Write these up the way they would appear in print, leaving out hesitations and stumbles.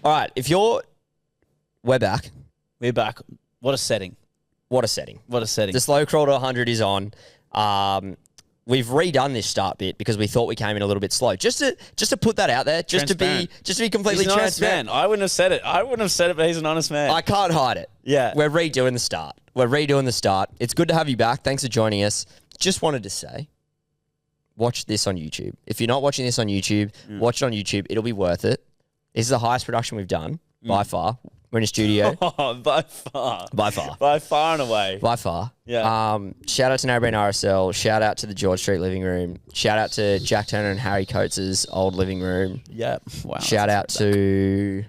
All right, we're back. We're back. What a setting. What a setting. What a setting. The slow crawl to 100 is on. We've redone this start bit because we thought we came in a little bit slow. Just to put that out there, just to be completely he's an honest transparent. man. I wouldn't have said it, but he's an honest man. I can't hide it. Yeah. We're redoing the start. It's good to have you back. Thanks for joining us. Just wanted to say, watch this on YouTube. If you're not watching this on YouTube, watch it on YouTube. It'll be worth it. This is the highest production we've done by far. We're in a studio. Oh, by far. By far. By far and away. By far. Yeah. Shout out to Narrabeen RSL. Shout out to the George Street living room. Shout out to Jack Turner and Harry Coates' old living room. Yeah. Wow. Shout out to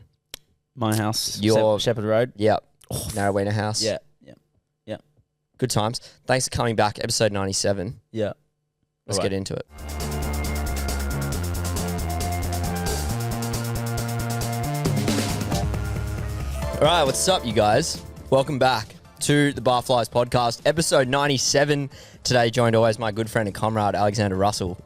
my house. Your Shepherd Road. Yep. Narrowena House. Yeah. Good times. Thanks for coming back. Episode 97. Yeah. Let's get into it. All right, what's up, you guys? Welcome back to the Barflies podcast, episode 97. Today, joined always my good friend and comrade, Alexander Russell.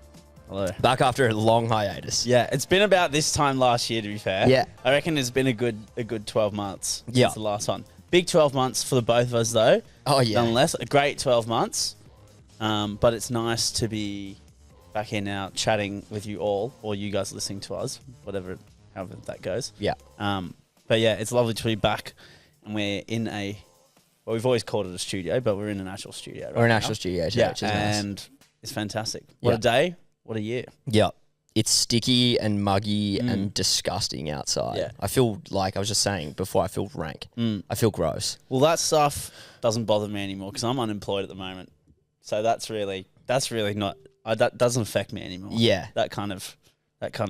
Hello. Back after a long hiatus. Yeah, it's been about this time last year, to be fair. Yeah. I reckon it's been a good 12 months Yeah. since the last one. Big 12 months for the both of us, though. Oh, yeah. Nonetheless, a great 12 months. But it's nice to be back here now chatting with you all, or you guys listening to us, however that goes. Yeah. But yeah, it's lovely to be back. And we're in we've always called it a studio, but we're in an actual studio. We're in an actual studio today, Yeah, which is nice. and it's fantastic. What Yeah. a day. What a year. Yeah. It's sticky and muggy and disgusting outside. Yeah. I feel like I was just saying before, I feel rank. I feel gross. Well, that stuff doesn't bother me anymore because I'm unemployed at the moment. So that's really not that doesn't affect me anymore. Yeah. That kind of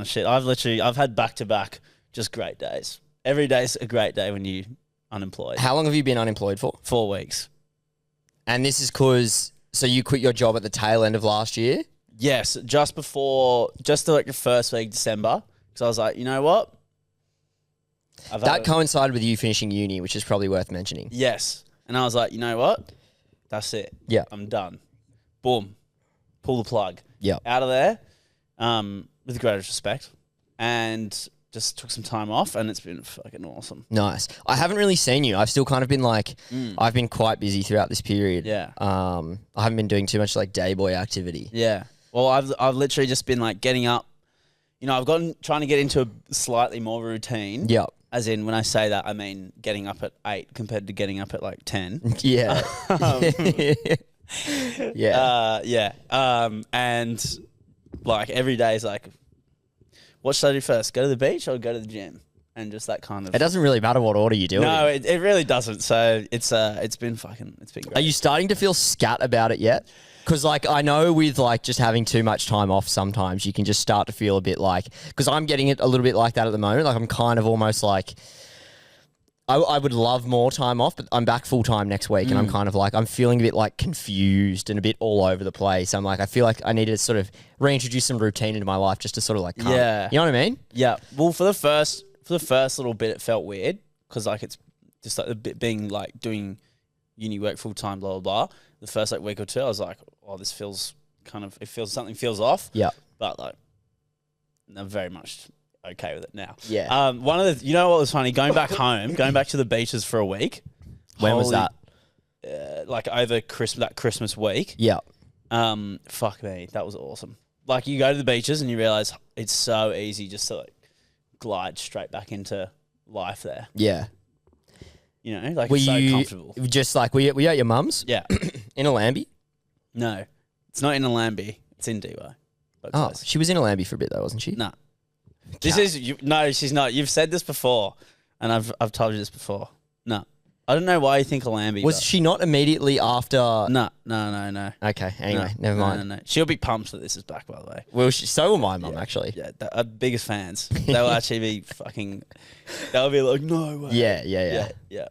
shit. I've had back to back just great days. Every day's a great day when you unemployed. How long have you been unemployed for? 4 weeks. And this is so you quit your job at the tail end of last year? Yes, just like the first week of December. Because I was like, you know what? That coincided with you finishing uni, which is probably worth mentioning. Yes. And I was like, you know what? That's it. Yeah. I'm done. Boom. Pull the plug. Yeah. Out of there, with the greatest respect. And just took some time off, and it's been fucking awesome. Nice. I haven't really seen you. I've still kind of been I've been quite busy throughout this period. Yeah. I haven't been doing too much like day boy activity. Yeah. Well, I've literally just been like getting up. You know, trying to get into a slightly more routine. Yep. As in, when I say that, I mean getting up at 8 compared to getting up at like 10. Yeah. Yeah. And like every day is like, what should I do first? Go to the beach or go to the gym? And just that kind of. It doesn't really matter what order you do it No, in. it really doesn't. So it's been great. Are you starting to feel scat about it yet? Because like I know with like just having too much time off, sometimes you can just start to feel a bit like. Because I'm getting it a little bit like that at the moment. Like I'm kind of almost like. I would love more time off, but I'm back full time next week, and I'm kind of like I'm feeling a bit like confused and a bit all over the place. I'm like I feel like I need to sort of reintroduce some routine into my life just to sort of like calm. Yeah. You know what I mean? Yeah. Well, for the first little bit, it felt weird because like it's just like a bit being like doing uni work full time, blah blah blah. The first like week or two, I was like, oh, this feels something feels off. Yeah. But like, I'm very much okay with it now. Yeah. You know what was funny? Going back to the beaches for a week. When was that? Like over that Christmas week. Yeah. Fuck me, that was awesome. Like you go to the beaches and you realize it's so easy just to like glide straight back into life there. Yeah. You know, like it's so comfortable. Just like were you at your mum's? Yeah. In a Lambie? No, it's not in a Lambie. It's in DY. Oh, she was in a Lambie for a bit though, wasn't she? Nah. No, she's not. You've said this before, and I've told you this before. No, I don't know why you think a Lambie. Was she not immediately after? No. Okay, anyway, No, never mind. No. She'll be pumped that this is back, by the way. Well, so will my mum, actually. Yeah, our biggest fans. They'll actually be fucking. They'll be like, no way. Yeah.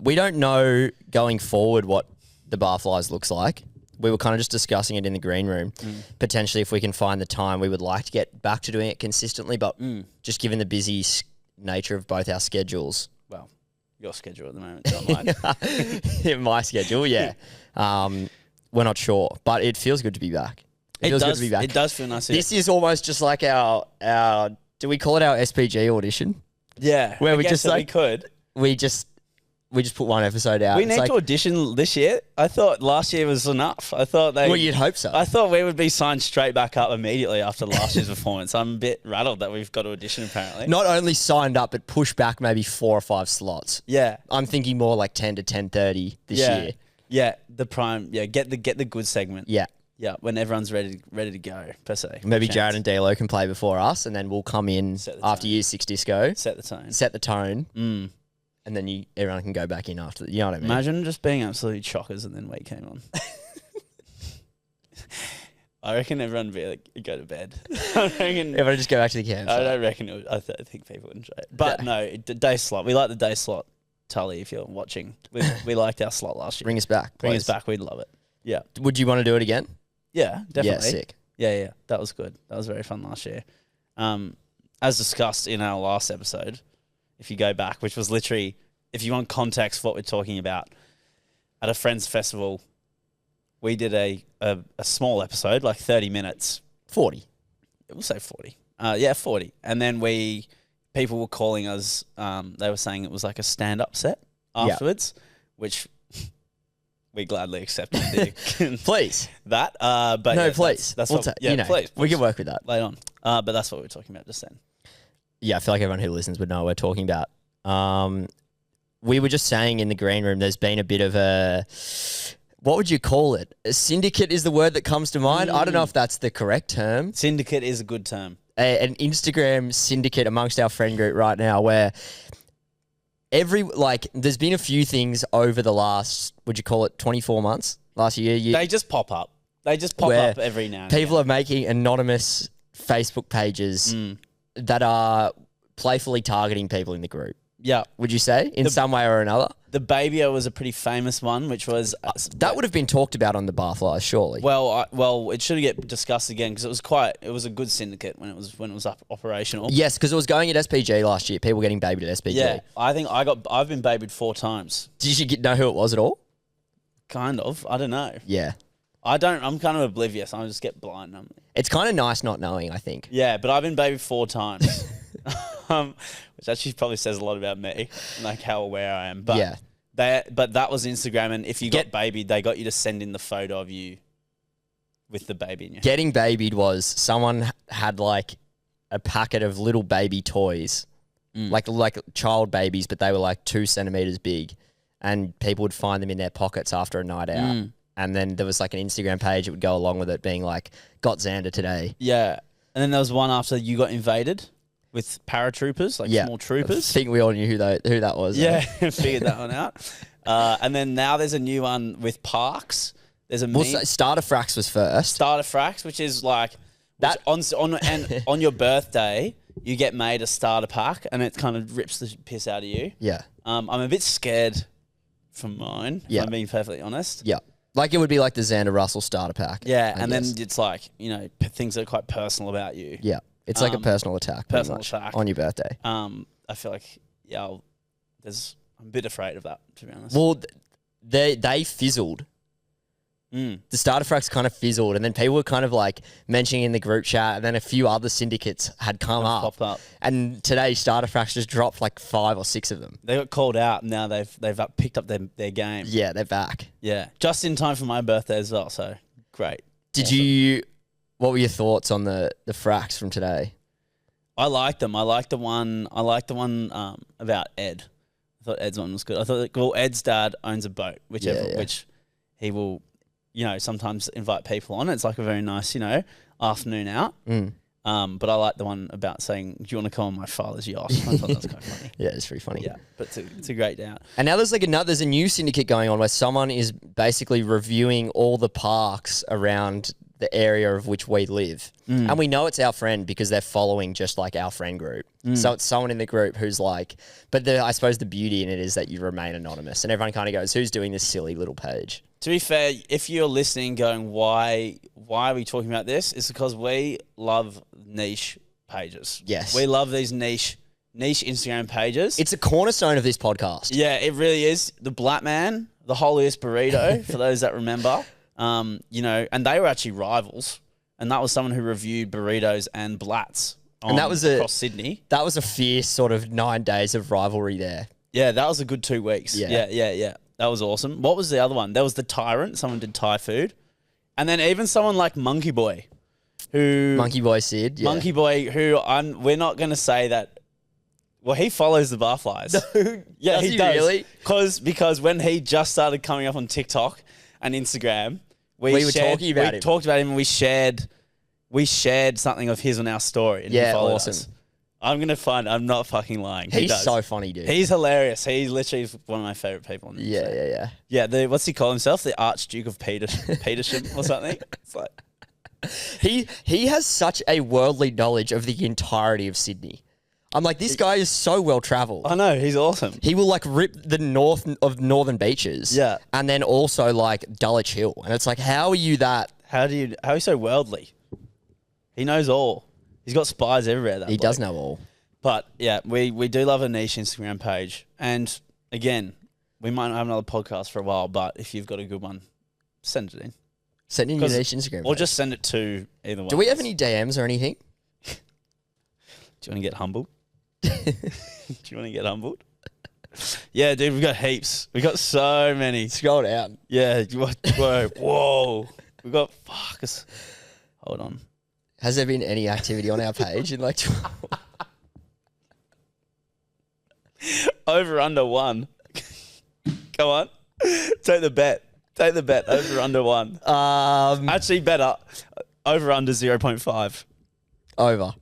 We don't know going forward what the Barflies looks like. We were kind of just discussing it in the green room. Potentially, if we can find the time, we would like to get back to doing it consistently. But just given the busy nature of both our schedules. Well, your schedule at the moment, don't mind. My schedule, yeah. We're not sure, but it feels good to be back. It feels good to be back. It does feel nice. This is almost just like our. Do we call it our SPG audition? Yeah. Where I we guess just that like- we could. We just put one episode out. We It's need like, to audition this year. I thought last year was enough. I thought well, you'd hope so. I thought we would be signed straight back up immediately after last year's performance. I'm a bit rattled that we've got to audition apparently. Not only signed up, but pushed back maybe 4 or 5 slots. Yeah. I'm thinking more like 10 to 10:30 this Yeah. year. Yeah. The prime. Yeah. Get the good segment. Yeah. Yeah. When everyone's ready to go per se. Maybe Chance. Jared and D'Lo can play before us, and then we'll come in Set the after tone. year 6 disco, set the tone. set the tone, Mm. and then everyone can go back in after. You know what I mean? Imagine just being absolutely chockers and then we came on. I reckon everyone would be like, go to bed. I reckon. Everyone just go back to the camp. I don't reckon it would, I think people would enjoy it. But Yeah. no, the day slot. We like the day slot. Tully, if you're watching, we liked our slot last year. Bring us back. Bring us please. back. We'd love it. Yeah. Would you want to do it again? Yeah, definitely. Yeah, sick. Yeah. That was good. That was very fun last year. As discussed in our last episode, if you go back, which was literally, if you want context for what we're talking about, at a friend's festival, we did a small episode, like 30 minutes. 40. We'll say 40. 40. And then people were calling us, they were saying it was like a stand-up set afterwards, which we gladly accepted Please. that. But No, yeah, please. That's We'll what, ta- yeah, you know, please. we can work with that. Later on. But that's what we were talking about just then. Yeah, I feel like everyone who listens would know what we're talking about. We were just saying in the green room, there's been a bit of a, what would you call it? A syndicate is the word that comes to mind. I don't know if that's the correct term. Syndicate is a good term. An Instagram syndicate amongst our friend group right now where there's been a few things over the last, would you call it 24 months? Last year? They just pop up. They just pop Where up every now and People again. are making anonymous Facebook pages that are playfully targeting people in the group. Yeah. Would you say in some way or another? The Babyo was a pretty famous one, which was... That would have been talked about on the Barflies, surely. Well, it should get discussed again because it was a good syndicate when it was operational. Yes, because it was going at SPG last year. People getting babied at SPG. Yeah, I think I've been babied 4 times. Did you know who it was at all? Kind of. I don't know. Yeah. I'm kind of oblivious. I just get blind. It's kind of nice not knowing, I think. Yeah, but I've been babied 4 times. Which actually probably says a lot about me, like how aware I am. But Yeah. But that was Instagram, and if you got babied, they got you to send in the photo of you with the baby in your hand. Getting babied was someone had like a packet of little baby toys, like child babies, but they were like 2 centimeters big, and people would find them in their pockets after a night out. And then there was like an Instagram page that would go along with it, being like, "Got Xander today." Yeah, and then there was one after you got invaded with paratroopers, like small I troopers. think we all knew who that was. Yeah, figured that one out. And then now there's a new one with parks. There's a Well, meme. Starter Frax was first. Starter Frax, which is like that on your birthday, you get made a starter pack, and it kind of rips the piss out of you. Yeah. I'm a bit scared from mine. Yeah. If I'm being perfectly honest. Yeah. Like it would be like the Xander Russell starter pack. Yeah, I and then guess. it's like things that are quite personal about you. Yeah. It's like a personal attack. pretty personal much, attack. on your birthday. I feel like I'm a bit afraid of that, to be honest. Well, they fizzled. The starter fracks kind of fizzled, and then people were kind of like mentioning in the group chat, and then a few other syndicates had come up. Popped up. And today, starter fracks just dropped like 5 or 6 of them. They got called out, and now they've picked up their game. Yeah, they're back. Yeah, just in time for my birthday as well. So great. What were your thoughts on the fracks from today? I liked them. I liked the one about Ed. I thought Ed's one was good. I thought Ed's dad owns a boat, which he will, sometimes invite people on. It's like a very nice, afternoon out. But I like the one about saying, "Do you want to come on my father's yacht?" I thought that was quite funny. Yeah, it's pretty funny. Yeah, but it's a great day out. And now there's a new syndicate going on where someone is basically reviewing all the parks around the area of which we live. And we know it's our friend because they're following just like our friend group. So it's someone in the group who's like, but I suppose the beauty in it is that you remain anonymous and everyone kind of goes, who's doing this silly little page? To be fair, if you're listening going, why are we talking about this? It's because we love niche pages. Yes. We love these niche Instagram pages. It's a cornerstone of this podcast. Yeah, it really is. The Black Man, the holiest burrito, for those that remember. And they were actually rivals. And that was someone who reviewed burritos and Blatz. And that was a- across Sydney. That was a fierce sort of 9 days of rivalry there. Yeah, that was a good 2 weeks. Yeah. Yeah. That was awesome. What was the other one? There was the Tyrant. Someone did Thai food. And then even someone like Monkey Boy, who... Monkey Boy Sid. Yeah. Monkey Boy, who we're not going to say that... Well, he follows the Barflies. Yeah, Does he he does. really? Because when he just started coming up on TikTok and Instagram, we were talking about we him. talked about him and we shared something of his on our story. And he Yeah, followed awesome. us. I'm not fucking lying. He He's does. so funny, dude. He's hilarious. He's literally one of my favorite people on the yeah. Yeah, what's he call himself? The Archduke of Petersham or something? It's like, He has such a worldly knowledge of the entirety of Sydney. I'm like, this guy is so well traveled. I know, he's awesome. He will like rip the northern beaches. Yeah. And then also like Dulwich Hill. And it's like, how are you that? How are you so worldly? He knows all. He's got spies everywhere. That He bloke. does know all. But yeah, we do love a niche Instagram page. And again, we might not have another podcast for a while, but if you've got a good one, send it in. Send in your 'Cause- niche Instagram. Or page. just send it to either one. Do we of have us. any DMs or anything? Do you want to get humbled? Do you want to get humbled? Yeah, dude, we've got heaps. We got so many. Scroll down. Yeah, whoa. We got hold on. Has there been any activity on our page in like? Over under 1. Come on. Take the bet. Over under 1. Actually, better. Over under 0.5. Over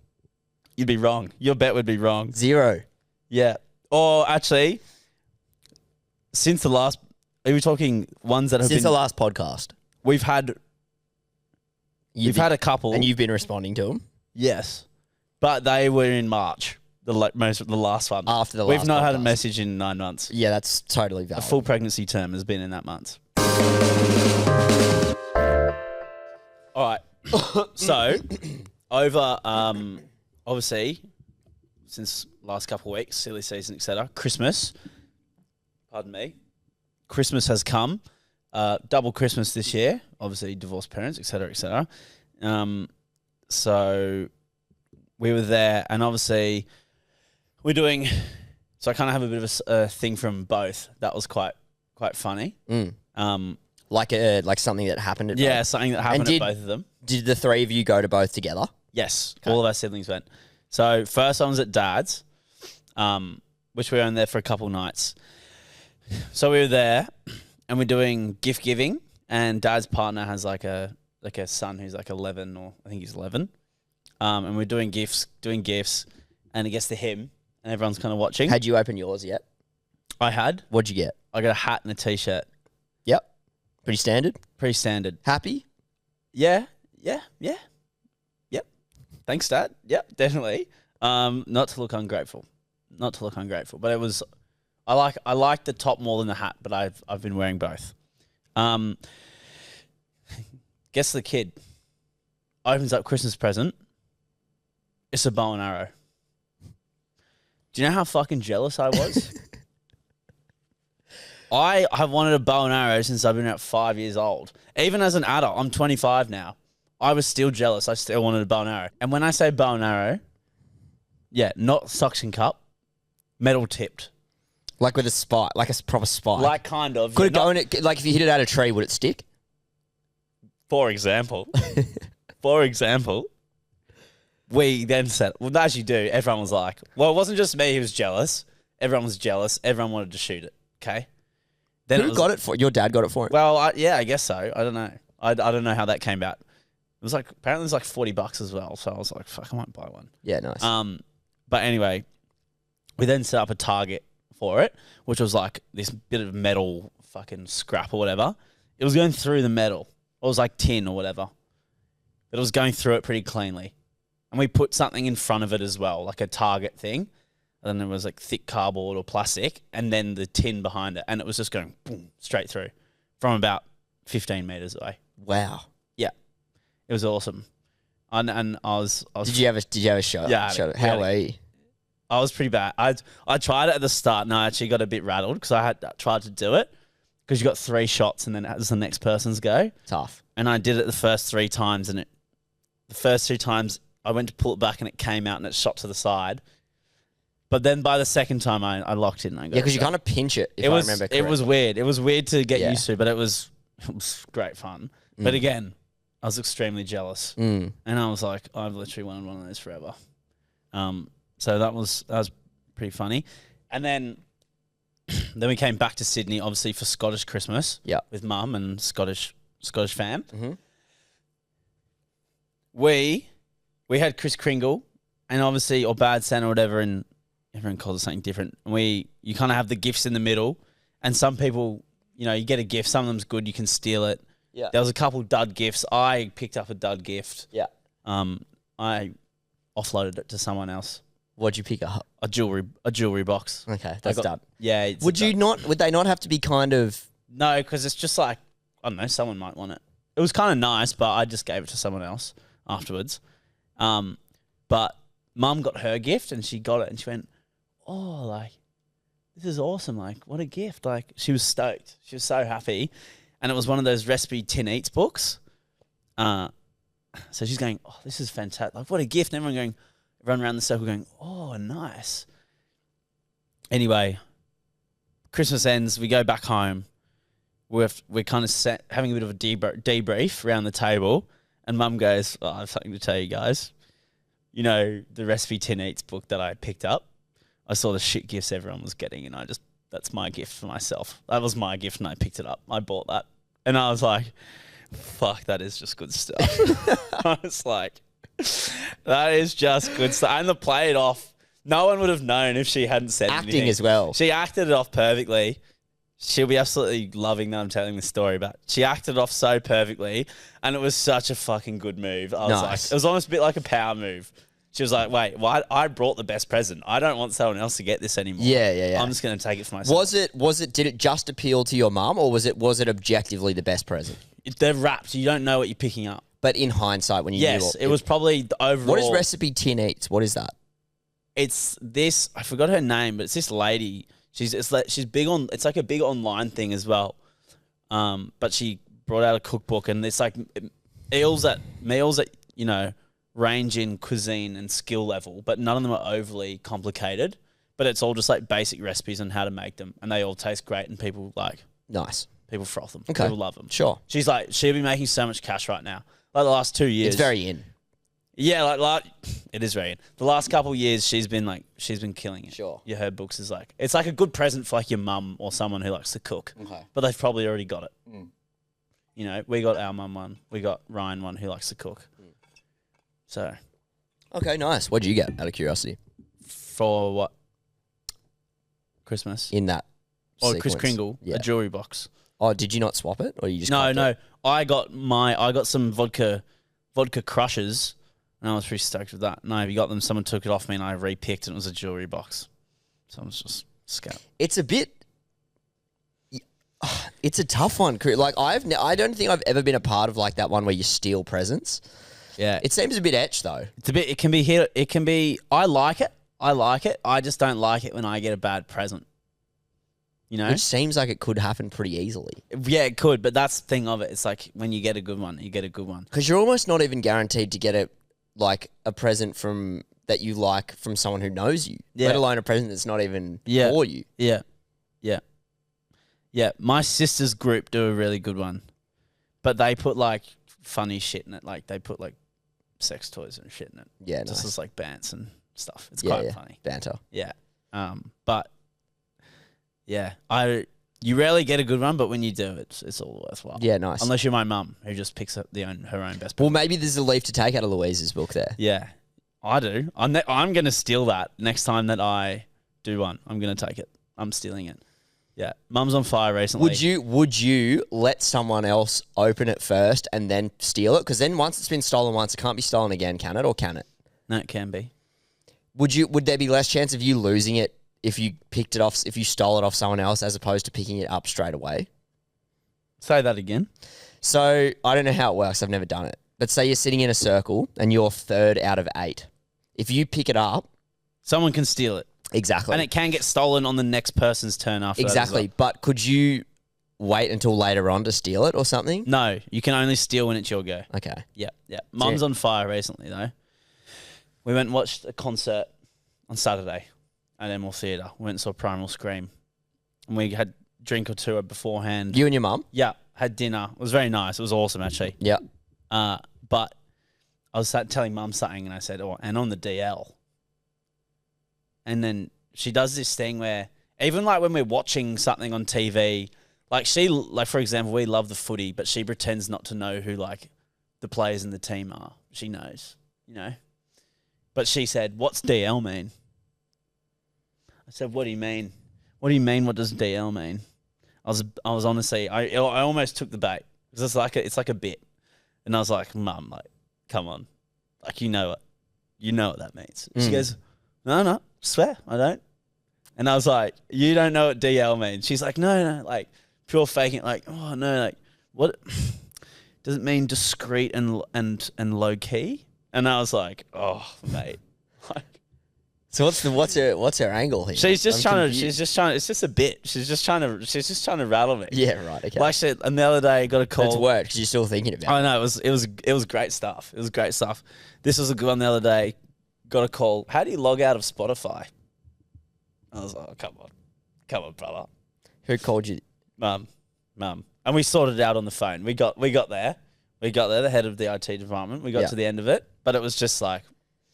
You'd be wrong. Your bet would be wrong. 0. Yeah. Or actually, since the last, are we talking ones that have Since been? the last podcast, We've had a couple, and you've been responding to them yes, but they were in March. The last one after the We've last. not had a podcast. message in 9 months. Yeah, that's totally A valid. full pregnancy term has been in that month. All right. So, over, obviously, since last couple of weeks, silly season, etc. Christmas, pardon me, Christmas has come. Double Christmas this year. Obviously, divorced parents, etc., etc. So we were there, and obviously we're doing. So I kind of have a bit of a thing from both. That was quite funny. Like something that happened at Yeah, both. something that happened did- at both of them. Did the three of you go to both together? Yes, all of our siblings went. So first one was at Dad's, which we were in there for a couple nights. So we were there, and we're doing gift giving, and Dad's partner has like a son who's like 11, or I think he's 11, and we're doing gifts, and it gets to him, and everyone's kind of watching. Had you opened yours yet? I had. What'd you get? I got a hat and a t-shirt. Yep. Pretty standard. Pretty standard. Happy? Yeah. Yep. Thanks, Dad. Yep, definitely. Not to look ungrateful, but it was. I like the top more than the hat, but I've been wearing both. Guess the kid opens up Christmas present. It's a bow and arrow. Do you know how fucking jealous I was? I have wanted a bow and arrow since I've been about 5 years old. Even as an adult, I'm 25 now. I was still jealous. I still wanted a bow and arrow. And when I say bow and arrow, yeah, not suction cup, metal tipped. Like with a spike, like a proper spike. Like kind of. Could it yeah, go in it? Like if you hit it at a tree, would it stick? For example, we then said, well, as you do, everyone was like, well, it wasn't just me who was jealous. Everyone was jealous. Everyone wanted to shoot it. Okay. Then Who got it for? Your dad got it for him. Well, I guess so. I don't know. I don't know how that came about. It was like, apparently it was like $40 as well. So I was like, fuck, I might buy one. Yeah, nice. But anyway, we then set up a target for it, which was like this bit of metal fucking scrap or whatever. It was going through the metal. It was like tin or whatever. But it was going through it pretty cleanly. And we put something in front of it as well, like a target thing. And then it was like thick cardboard or plastic, and then the tin behind it. And it was just going boom, straight through from about 15 meters away. Wow. Yeah. It was awesome. And I was Did you have a shot? Yeah, I had Shot it. How Yeah. were you? I was pretty bad. I tried it at the start, and I actually got a bit rattled because I had tried to do it because you got 3 shots, and then it was the next person's go. Tough. And I did it the first 3 times, and the first 2 times I went to pull it back and it came out and it shot to the side. But then by the second time, I locked it and I got Yeah, because you kind of pinch it, if I remember correctly. It was weird. It was weird to get used to, but it was great fun. But again, I was extremely jealous. And I was like, I've literally wanted one of those forever. So that was pretty funny. And then we came back to Sydney, obviously, for Scottish Christmas with Mum and Scottish fam. Mm-hmm. We had Kris Kringle and obviously, or Bad Santa or whatever, and everyone calls it something different. You kind of have the gifts in the middle, and some people, you get a gift. Some of them's good. You can steal it. Yeah. There was a couple dud gifts. I picked up a dud gift. Yeah. I offloaded it to someone else. What'd you pick up? A jewelry box. Okay, that's done. Yeah. Would they not have to be kind of... No, because it's just like, I don't know, someone might want it. It was kind of nice, but I just gave it to someone else afterwards. But Mum got her gift and she got it and she went, oh, like, this is awesome. Like, what a gift. Like, she was stoked. She was so happy. And it was one of those Recipe Tin Eats books. So she's going, oh, this is fantastic. Like, what a gift. And everyone around the circle going, oh, nice. Anyway, Christmas ends. We go back home. We're kind of having a bit of a debrief around the table. And Mum goes, oh, I have something to tell you guys. The Recipe Tin Eats book that I picked up. I saw the shit gifts everyone was getting, and that's my gift for myself. That was my gift, and I picked it up. I bought that. And I was like, fuck, that is just good stuff. I was like, that is just good stuff. And to play it off, no one would have known if she hadn't said anything. Acting as well. She acted it off perfectly. She'll be absolutely loving that I'm telling this story, but she acted it off so perfectly, and it was such a fucking good move. I was like, it was almost a bit like a power move. She was like, wait, well, I brought the best present. I don't want someone else to get this anymore. Yeah. I'm just going to take it for myself. Did it just appeal to your mum, or was it objectively the best present? They're wrapped. You don't know what you're picking up. But in hindsight, when you knew... Yes, it was probably the overall... What is Recipe Tin Eats? What is that? It's this... I forgot her name, but it's this lady. She's big on... It's like a big online thing as well. But she brought out a cookbook, and it's like meals that range in cuisine and skill level, but none of them are overly complicated. But it's all just like basic recipes on how to make them, and they all taste great, and people Nice. People froth them. Okay. People love them. Sure. She's like, she'll be making so much cash right now. Like the last 2 years. It's very in. Yeah, like it is very in. The last couple of years, she's been killing it. Sure. Yeah, her books is it's like a good present for like your mum or someone who likes to cook. Okay. But they've probably already got it. We got our mum one. We got Ryan one who likes to cook. So. Okay, nice. What did you get, out of curiosity? For what? Christmas. In that Kris Kringle, yeah. A jewelry box. Oh, did you not swap it, or you just... No. I got some vodka crushes, and I was pretty stoked with that. No, you got them. Someone took it off me, and I repicked, and it was a jewelry box. So I was just scared. It's a bit... It's a tough one. Like, I don't think I've ever been a part of like that one where you steal presents. Yeah. It seems a bit etched, though. It's a bit... It can be here. It can be... I like it. I just don't like it when I get a bad present. Which seems like it could happen pretty easily. Yeah, it could, but that's the thing of it. It's like when you get a good one, you get a good one. Because you're almost not even guaranteed to get a present that you like from someone who knows you, let alone a present that's not even for you. Yeah. My sister's group do a really good one, but they put like funny shit in it. Like they put like sex toys and shit in it. Yeah, nice. Just as like bands and stuff. It's quite funny. Banter. Yeah. But yeah, you rarely get a good one, but when you do, it's all worthwhile. Yeah, nice. Unless you're my mum, who just picks up her own best. Well, maybe there's a leaf to take out of Louise's book there. Yeah, I do. I'm going to steal that next time that I do one. I'm going to take it. I'm stealing it. Yeah, Mum's on fire recently. Would you let someone else open it first and then steal it? Because then once it's been stolen once, it can't be stolen again, can it? Or can it? No, it can be. Would there be less chance of you losing it if you stole it off someone else as opposed to picking it up straight away? Say that again. So I don't know how it works. I've never done it. But say you're sitting in a circle and you're third out of 8. If you pick it up, someone can steal it. Exactly. And it can get stolen on the next person's turn after exactly. that as well. But could you wait until later on to steal it or something? No, you can only steal when it's your go. Okay. Yeah. Mum's on fire recently though. We went and watched a concert on Saturday at Emerald Theatre. We went and saw Primal Scream. And we had a drink or two beforehand. You and your mum? Yeah, had dinner. It was very nice. It was awesome, actually. Yeah. But I was telling Mum something, and I said, "Oh, and on the DL." And then she does this thing where even like when we're watching something on TV, like for example, we love the footy, but she pretends not to know who like the players in the team are. She knows, you know. But she said, "What's DL mean?" I said, "What do you mean? What do you mean? What does DL mean?" I was honestly, I almost took the bait because it's like a bit, and I was like, "Mum, like, come on, like you know what that means." She goes, "No, swear I don't." And I was like, "You don't know what DL means?" She's like, "No, like pure faking." Like, "Oh no, like what does it mean? Discreet and low key?" And I was like, "Oh, mate." Like, So what's her angle here? she's just I'm trying confused. to. It's just a bit. She's just trying to rattle me. Yeah, right. Okay. Like shit. And the other day, I got a call. It's worked because you're still thinking about it. I know it was great stuff. It was great stuff. This was a good one the other day. Got a call. How do you log out of Spotify? I was like, oh, come on, brother. Who called you? Mum. And we sorted it out on the phone. We got there. The head of the IT department. We got to the end of it, but it was just like,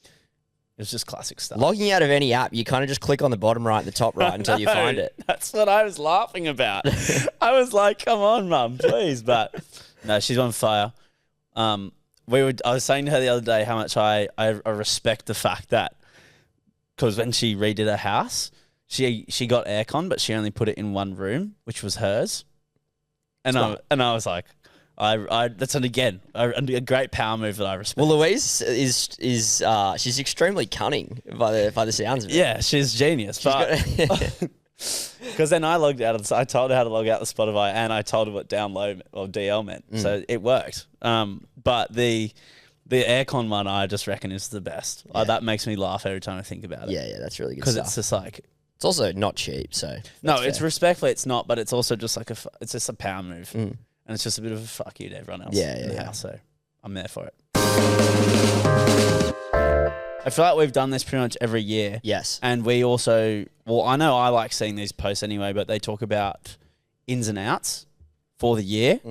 it was just classic stuff. Logging out of any app, you kind of just click on the bottom right and the top right until you find it. That's what I was laughing about. I was like, come on, Mum, please. But no, she's on fire. I was saying to her the other day how much I respect the fact that, because when she redid her house, she got aircon, but she only put it in one room, which was hers. And I was like, that's a great power move that I respect. Well, Louise is she's extremely cunning by the sounds of it. Yeah, she's genius. Because then I logged out I told her how to log out the Spotify, and I told her what download or DL meant. So it worked. But the aircon one, I just reckon is the best. Yeah. That makes me laugh every time I think about it. Yeah, that's really good Because stuff. it's just like, It's also not cheap, so no, that's it's fair. respectfully it's not, but it's also just like it's just a power move. And it's just a bit of a fuck you to everyone else in the house. So I'm there for it. I feel like we've done this pretty much every year. Yes. And we also, well, I know I like seeing these posts anyway, but they talk about ins and outs for the year.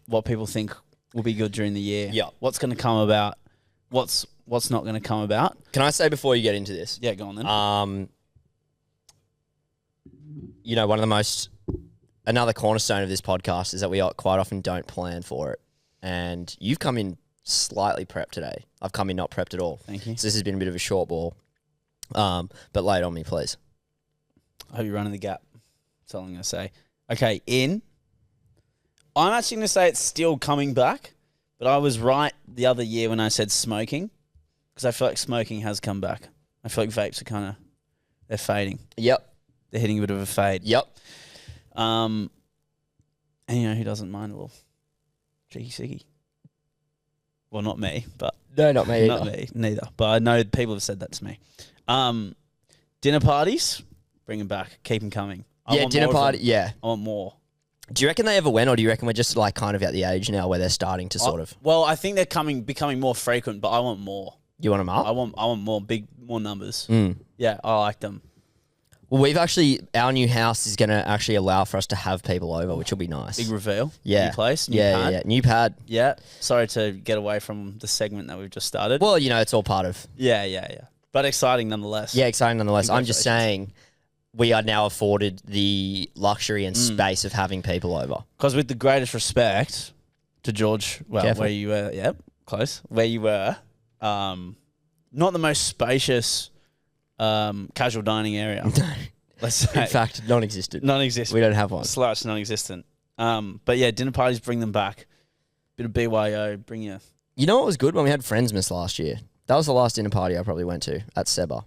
What people think will be good during the year. Yeah. What's going to come about. What's not going to come about. Can I say before you get into this? Yeah, go on then. You know, another cornerstone of this podcast is that we quite often don't plan for it. And you've come in slightly prepped today. I've come in not prepped at all. Thank you. So this has been a bit of a short ball. But lay it on me, please. I hope you're running the gap. That's all I'm going to say. Okay, I'm actually going to say it's still coming back, but I was right the other year when I said smoking, because I feel like smoking has come back. I feel like vapes are they're fading. Yep. They're hitting a bit of a fade. Yep. And you know who doesn't mind a little cheeky ciggy? Well, not me, but No, not me. not me neither. But I know people have said that to me. Dinner parties, bring them back, keep them coming. I want dinner more of party. them. Yeah. I want more. Do you reckon they ever went, or do you reckon we're just like kind of at the age now where they're starting to sort of? Well, I think they're becoming more frequent, but I want more. You want them up? I want more numbers. Mm. Yeah, I like them. Well, our new house is going to actually allow for us to have people over, which will be nice. Big reveal. Yeah. New place. New yeah, pad. yeah. New pad. Yeah. Sorry to get away from the segment that we've just started. Well, you know, it's all part of. Yeah. But exciting nonetheless. Yeah, exciting nonetheless. I'm just Congratulations. saying we are now afforded the luxury and space of having people over. Because with the greatest respect to George, well, Careful. where you were, yep, close, where you were, not the most spacious casual dining area. Let's say. In fact, non-existent. Non-existent. We don't have one. Slouch non-existent. But yeah, dinner parties, bring them back. Bit of BYO, bring you. You know what was good when we had Friendsmas last year? That was the last dinner party I probably went to at Seba.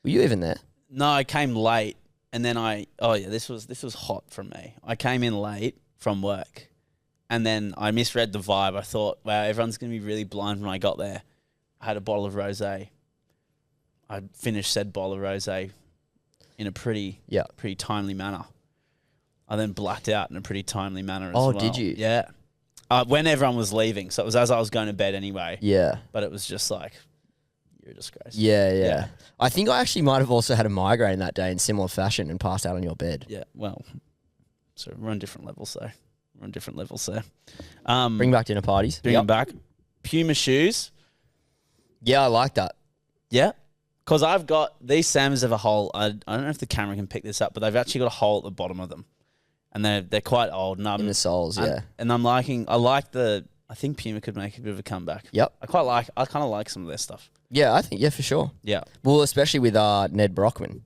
Were you even there? No, I came late, and then this was hot from me. I came in late from work, and then I misread the vibe. I thought, wow, everyone's gonna be really blind when I got there. I had a bottle of rosé. I finished said bottle of rosé in a pretty timely manner. I then blacked out in a pretty timely manner as well. Oh, did you? Yeah. When everyone was leaving, so it was as I was going to bed anyway. Yeah. But it was just like you're a disgrace. Yeah. I think I actually might have also had a migraine that day in similar fashion and passed out on your bed. Yeah, well, so we're on different levels there. Bring back dinner parties. Bring them back. Puma shoes. Yeah, I like that. Yeah. Because I've got, these Sams have a hole. I don't know if the camera can pick this up, but they've actually got a hole at the bottom of them. And they're quite old. And In the soles, yeah. And I think Puma could make a bit of a comeback. Yep. I kind of like some of their stuff. Yeah, I think, for sure. Yeah. Well, especially with Ned Brockman.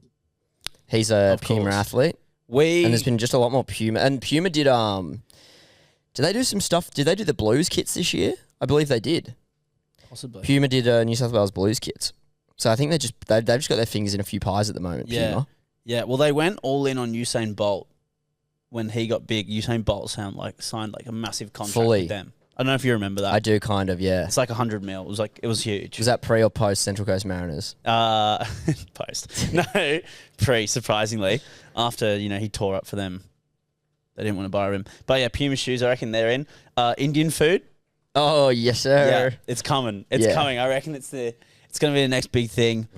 He's a Puma athlete. And there's been just a lot more Puma. And Puma did they do some stuff? Did they do the Blues kits this year? I believe they did. Possibly. Puma did New South Wales Blues kits. So I think they've just got their fingers in a few pies at the moment, Yeah. Puma. Yeah, well, they went all in on Usain Bolt when he got big. Usain Bolt signed like a massive contract Fully. with them. I don't know if you remember that. I do kind of, yeah. It's like 100 mil. It was huge. Was that pre or post Central Coast Mariners? Post. No, pre, surprisingly. After, he tore up for them. They didn't want to buy him. But yeah, Puma shoes, I reckon they're in. Indian food. Oh, yes, sir. Yeah, it's coming. It's coming. I reckon it's going to be the next big thing.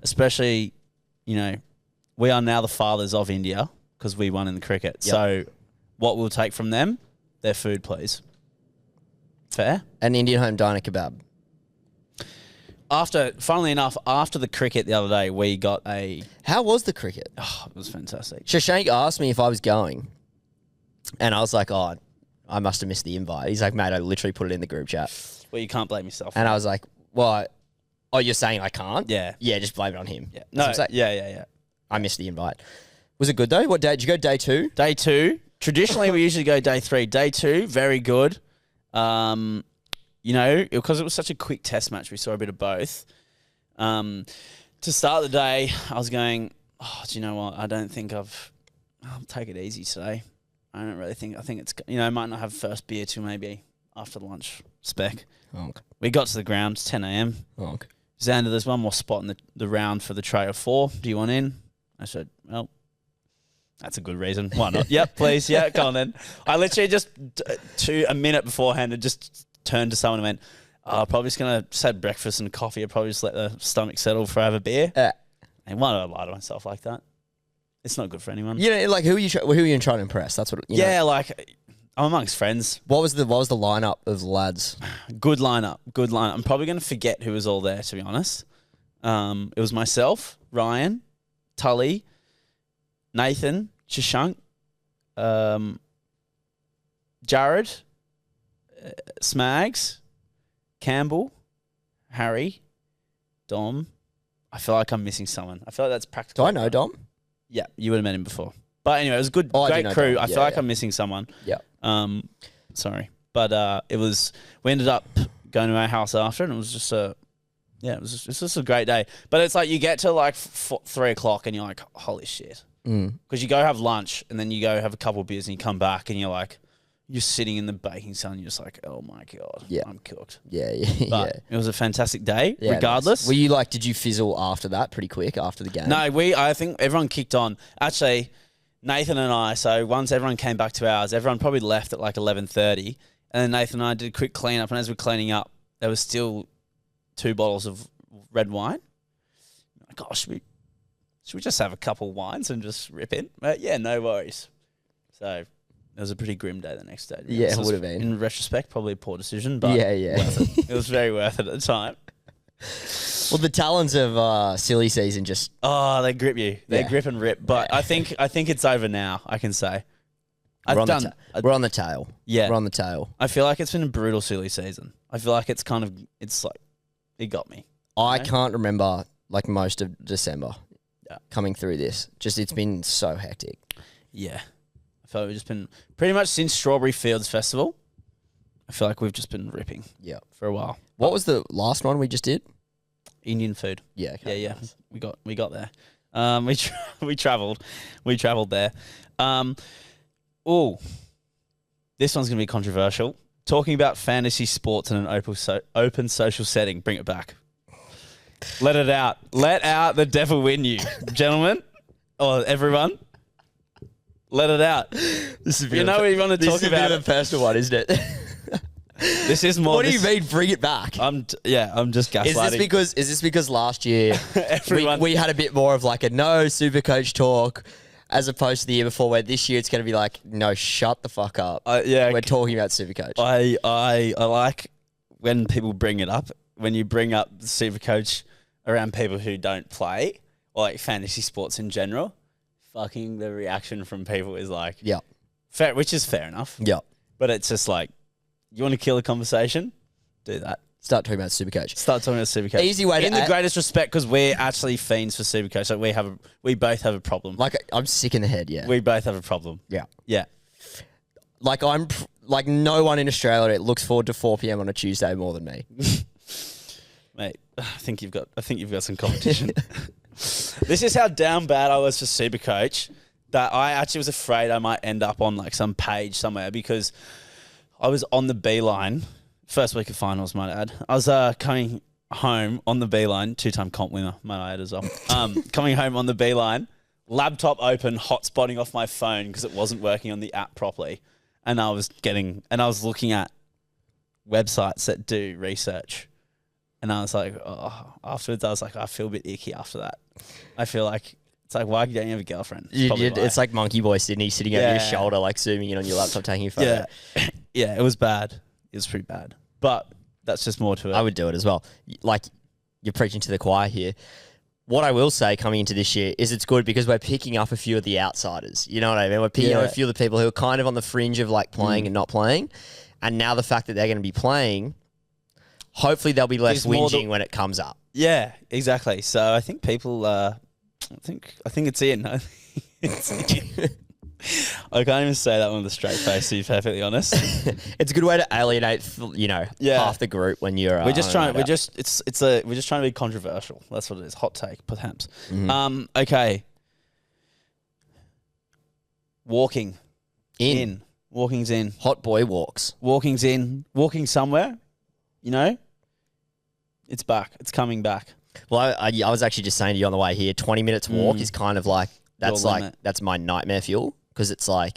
Especially, we are now the fathers of India because we won in the cricket. Yep. So what we'll take from them, their food, please. Fair? An Indian home diner kebab. Funnily enough, after the cricket the other day, we got How was the cricket? Oh, it was fantastic. Shashank asked me if I was going. And I was like, oh, I must have missed the invite. He's like, mate, I literally put it in the group chat. Well, you can't blame yourself. And I was like, what? Oh, you're saying I can't? Yeah. Yeah, just blame it on him. Yeah. That's what I'm saying. Yeah. I missed the invite. Was it good though? What day? Did you go day 2? Day 2. Traditionally, we usually go day 3. Day 2, very good. Because it was such a quick test match, we saw a bit of both. To start the day, I was going, do you know what? I don't think I'll take it easy today. I don't really think, I think it's, I might not have first beer till maybe after lunch spec. Honk. We got to the ground, it's 10 a.m. Honk. Xander, there's one more spot in the round for the tray of 4. Do you want in? I said, well, that's a good reason. Why not? Yep, please. Yeah, come on then. I literally just, a minute beforehand, had just turned to someone and went, probably just going to just have breakfast and coffee. I'll probably just let the stomach settle before I have a beer. And why do I lie to myself like that? It's not good for anyone. Like who are you trying to impress? That's what. Like I'm amongst friends. What was the lineup of the lads? Good lineup. I'm probably going to forget who was all there, to be honest. It was myself, Ryan, Tully, Nathan, Shashank, Jared, Smags, Campbell, Harry, Dom. I feel like I'm missing someone. I feel like that's practical. Do I know Dom? Yeah, you would have met him before. But anyway, it was a good, I great do know crew. Dom. I feel like I'm missing someone. Yeah. Sorry. But we ended up going to our house after, and it was just it was just a great day. But it's like you get to like 3 o'clock and you're like, holy shit. Because you go have lunch and then you go have a couple of beers and you come back and you're sitting in the baking sun. You're just like, oh my God, I'm cooked. Yeah. But it was a fantastic day, Yeah, regardless. nice. Were you did you fizzle after that pretty quick after the game? No, I think everyone kicked on. Actually, Nathan and I, so once everyone came back to ours, everyone probably left at like 11:30. And then Nathan and I did a quick clean up. And as we're cleaning up, there was still 2 bottles of red wine. Like, oh, should we just have a couple wines and just rip in? Yeah, no worries. So it was a pretty grim day the next day. Yeah, it would have been. In retrospect, probably a poor decision, but yeah. it was very worth it at the time. Well, the talons of silly season just... Oh, they grip you. They Yeah. grip and rip. But I think it's over now, I can say. We're on the tail. Yeah. We're on the tail. I feel like it's been a brutal silly season. I feel like it got me. I know? can't remember most of December Yeah. coming through this. Just it's been so hectic. Yeah. I feel like we've just been pretty much since Strawberry Fields Festival. I feel like we've just been ripping Yeah. for a while. What was the last one we just did? Indian food. Yeah. Okay, Yeah. nice. We got there. We traveled there. This one's gonna be controversial. Talking about fantasy sports in an open social setting. Bring it back. Let it out. Let out the devil win you, gentlemen, or everyone. Let it out. This is You know what you want to talk about. a personal one, isn't it? This is more. What do you mean? Bring it back. I'm just Is gaslighting. this because last year Everyone- we had a bit more of like a no super coach talk as opposed to the year before, where this year it's going to be like, no, shut the fuck up. Yeah, We're talking about super coach. I like when people bring it up. When you bring up the super coach around people who don't play or like fantasy sports in general, fucking the reaction from people is like, Yeah. fair, which is fair enough. Yeah. But it's just like, you want to kill a conversation? Do that. Start talking about super coach. Start talking about Supercoach. Easy way to in the greatest respect, because we're actually fiends for Supercoach. Like we both have a problem. Like, I'm sick in the head, yeah. We both have a problem. Yeah. Yeah. Like, like no one in Australia looks forward to 4 p.m. on a Tuesday more than me. Mate, I think you've got some competition. This is how down bad I was for Supercoach that I actually was afraid I might end up on like some page somewhere because I was on the beeline. First week of finals, might I add. I was coming home on the beeline, 2-time comp winner, might I add as well. Coming home on the beeline, laptop open, hotspotting off my phone because it wasn't working on the app properly. And I was looking at websites that do research. And I was like, afterwards, I was like, I feel a bit icky after that. I feel like, it's like, why don't you have a girlfriend? It's like Monkey Boy Sydney sitting over your shoulder, like zooming in on your laptop, taking a photo. Yeah. Yeah, it was bad. It was pretty bad. But that's just more to it. I would do it as well. Like, you're preaching to the choir here. What I will say coming into this year is it's good because we're picking up a few of the outsiders. You know what I mean? We're picking up a few of the people who are kind of on the fringe of like playing and not playing. And now the fact that they're going to be playing, hopefully they'll be less whinging when it comes up. Yeah, exactly. So I think people, I think it's in. I can't even say that one with a straight face, to be perfectly honest. It's a good way to alienate, half the group when you're. We're just trying to be controversial. That's what it is. Hot take, perhaps. Mm-hmm. Okay. Walking in. Walking's in. Hot boy walks. Walking's in. Walking somewhere. It's back. It's coming back. Well, I was actually just saying to you on the way here, 20 minutes walk is kind of like that's my nightmare fuel. Because it's like,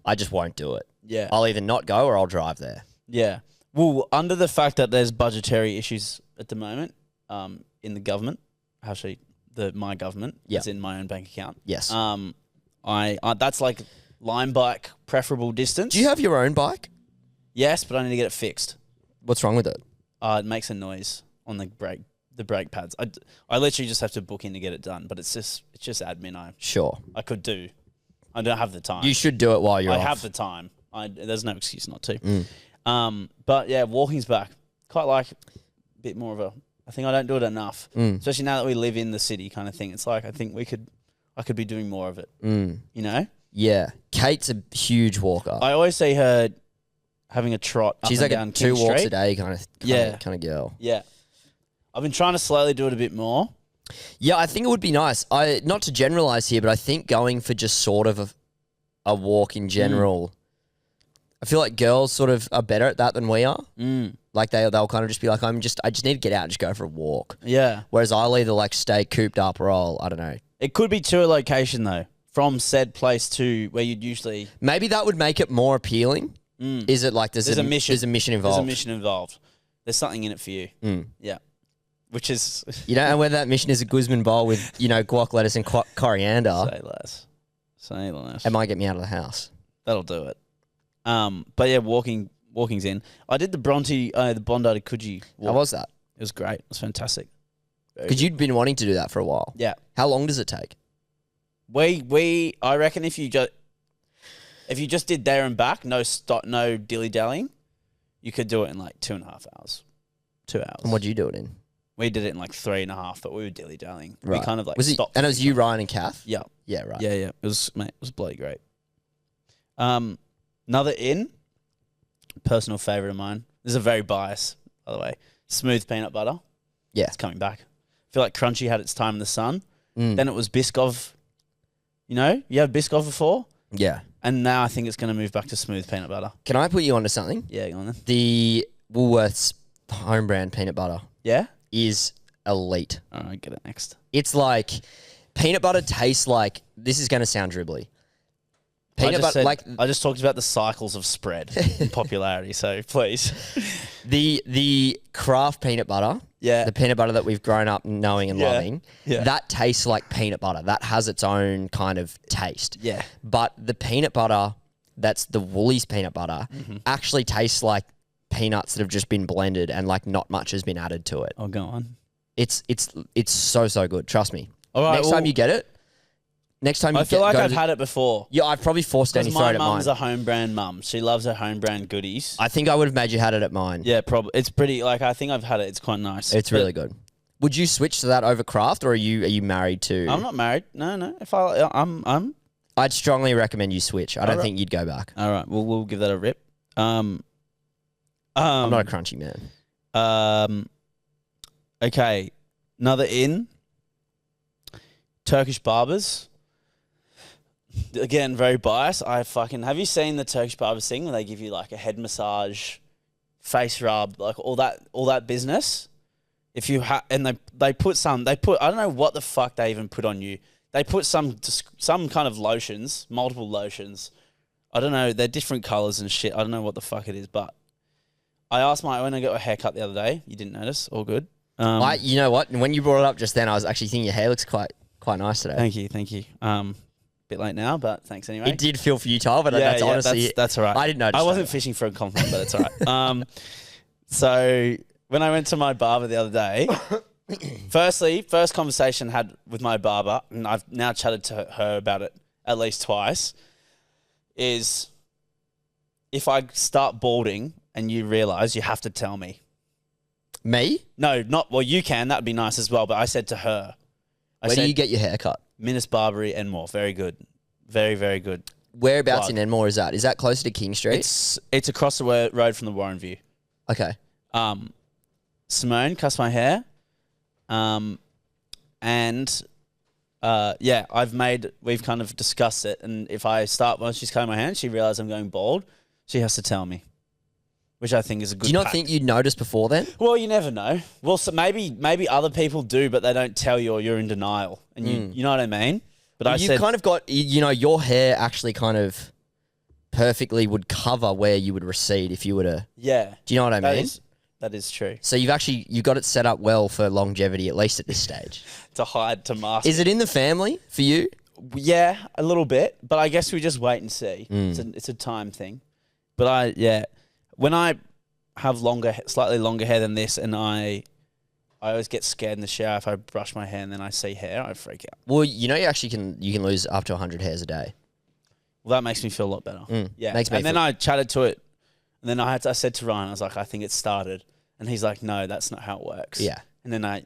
I just won't do it. Yeah. I'll either not go or I'll drive there. Yeah. Well, under the fact that there's budgetary issues at the moment in the government, actually, my government, is in my own bank account. Yes. I that's like line bike preferable distance. Do you have your own bike? Yes, but I need to get it fixed. What's wrong with it? It makes a noise on the brake pads. I literally just have to book in to get it done, but it's just admin. Sure. I could do. I don't have the time. You should do it while you're off. I have the time. There's no excuse not to. But yeah, walking's back. Quite like a bit more of a. I think I don't do it enough, especially now that we live in the city, kind of thing. It's like I think I could be doing more of it. You know? Yeah, Kate's a huge walker. I always see her having a trot. She's up like and a down 2 King walks Street. a day kind of girl. Yeah, I've been trying to slowly do it a bit more. Yeah, I think it would be nice. Not to generalize here, but I think going for just sort of a walk in general, I feel like girls sort of are better at that than we are. Like they'll kind of just be like, I just need to get out and just go for a walk. Yeah. Whereas I'll either like stay cooped up or I don't know. It could be to a location though, from said place to where you'd usually. Maybe that would make it more appealing. Is it like there's a mission? There's a mission involved. There's a mission involved. There's something in it for you. Yeah. Which is. And whether that mission is a Guzman bowl with, guac, lettuce and coriander. Say less. It might get me out of the house. That'll do it. But yeah, walking's in. I did the Bondi to Coogee walk. How was that? It was great. It was fantastic. Because you'd been wanting to do that for a while. Yeah. How long does it take? I reckon if you just did there and back, no dilly dallying, you could do it in like 2.5 hours. 2 hours. And what did you do it in? We did it in like 3.5, but we were dilly dallying. Right. We kind of like stopped. And it was you, Ryan, and Kath? Yeah. Yeah, right. Yeah. It was bloody great. Another personal favourite of mine. This is a very biased, by the way. Smooth peanut butter. Yeah. It's coming back. I feel like Crunchy had its time in the sun. Then it was Biscoff. You had Biscoff before? Yeah. And now I think it's going to move back to smooth peanut butter. Can I put you onto something? Yeah, go on then. The Woolworths home brand peanut butter Yeah? is elite. All right, get it next. It's like peanut butter tastes like, this is going to sound dribbly. Peanut butter, like I just talked about the cycles of spread in popularity. So please, the craft peanut butter, Yeah. the peanut butter that we've grown up knowing and Yeah. loving, Yeah. that tastes like peanut butter. That has its own kind of taste. Yeah. But the peanut butter, that's the Woolies peanut butter, actually tastes like peanuts that have just been blended and like not much has been added to it. I'll go on. It's so good. Trust me. All right, Next time you get it, I feel like I've had it before. Yeah, I've probably forced Danny Because throw my it at mine. mum's a home brand mum. She loves her home brand goodies. I think I would have made you had it at mine. Yeah, probably. It's pretty. Like I think I've had it. It's quite nice. It's really good. Would you switch to that over craft, or are you married to? I'm not married. No. If I'm. I'd strongly recommend you switch. I don't think you'd go back. All right. We'll give that a rip. I'm not a crunchy man. Okay. Another in. Turkish barbers. Again, very biased. Have you seen the Turkish barbers thing where they give you like a head massage, face rub, like all that business? If you and they put I don't know what the fuck they even put on you. They put some kind of lotions, multiple lotions. I don't know. They're different colors and shit. I don't know what the fuck it is, but I asked when I got a haircut the other day. You didn't notice? All good. You know what? When you brought it up just then, I was actually thinking your hair looks quite nice today. Thank you. Bit late now, but thanks anyway. It did feel futile, but that's honestly that's all right. I didn't notice. I wasn't fishing for a compliment, but it's all right. So when I went to my barber the other day, first conversation had with my barber, and I've now chatted to her about it at least twice, is if I start balding and you realise, you have to tell me. Me? No, you can. That'd be nice as well. But I said to her, Where do you get your hair cut? Minnis Barbery and more. Very good. Very, very good. Whereabouts in Enmore is that? Is that closer to King Street? It's across the road from the Warren View. Okay. Simone cuts my hair. We've kind of discussed it. And if I start, once she's cutting my hair, she realizes I'm going bald, she has to tell me, which I think is a good Do you not think you'd notice before then? Well, you never know. Well, so maybe other people do, but they don't tell you, or you're in denial. And you know what I mean? But You've kind of got, your hair actually kind of perfectly would cover where you would recede if you were to. Yeah. Do you know what I mean? That is true. So you've got it set up well for longevity, at least at this stage. to mask. Is it in the family for you? Yeah, a little bit, but I guess we just wait and see. It's a time thing. But when I have slightly longer hair than this, and I always get scared in the shower if I brush my hair and then I see hair, I freak out. Well, you actually you can lose up to 100 hairs a day. Well, that makes me feel a lot better. Yeah, Makes me and then I chatted to it, and then I said to Ryan, I was like, I think it started, and he's like, no, that's not how it works. Yeah, and then I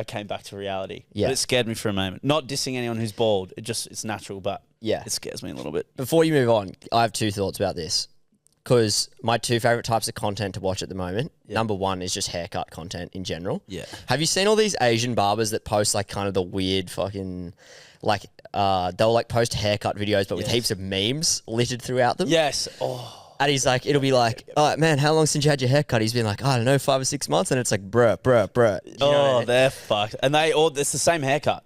came back to reality. Yeah, but it scared me for a moment. Not dissing anyone who's bald. It's natural, but yeah, it scares me a little bit. Before you move on, I have two thoughts about this. Because my two favorite types of content to watch at the moment, number one is just haircut content in general. Yeah. Have you seen all these Asian barbers that post like kind of the weird fucking, like, they'll like post haircut videos, but with heaps of memes littered throughout them? Yes. Oh. And he's like, it'll be like, oh man, how long since you had your haircut? He's been like, I don't know, 5 or 6 months. And it's like, bruh. You know what I mean? They're fucked. And it's the same haircut.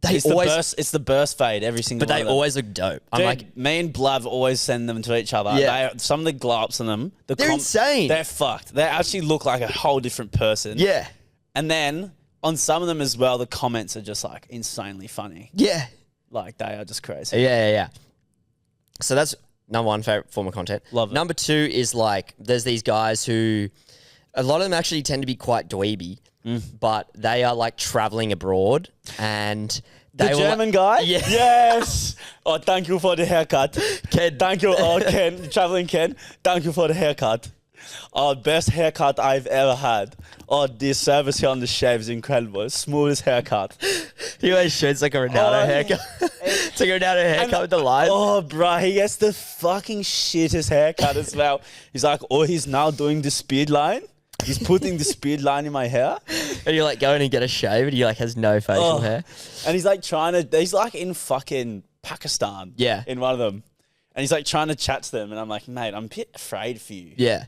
It's the burst fade every single but one. They always look dope. I'm Dude, like, me and Blav always send them to each other. Yeah. Some of the glops on them, they're insane. They're fucked. They actually look like a whole different person. Yeah. And then on some of them as well, the comments are just like insanely funny. Yeah. Like they are just crazy. Yeah. So that's number one favorite form of content. Love it. Number two is like, there's these guys who, a lot of them actually tend to be quite dweeby, but they are like traveling abroad and the German guy? Yeah. Yes. Oh, thank you for the haircut. Ken. Thank you. Oh, Ken. Traveling Ken. Thank you for the haircut. Oh, best haircut I've ever had. Oh, the service here on the shave is incredible. Smoothest haircut. He always shoots like a Ronaldo haircut. It's like a Ronaldo haircut with the line. Oh, bro, he gets the fucking shittest haircut as well. He's like, he's now doing the speed line. He's putting the speed line in my hair. And you're like going and get a shave and he like has no facial hair. And he's like he's like in fucking Pakistan. Yeah. In one of them. And he's like trying to chat to them. And I'm like, mate, I'm a bit afraid for you. Yeah.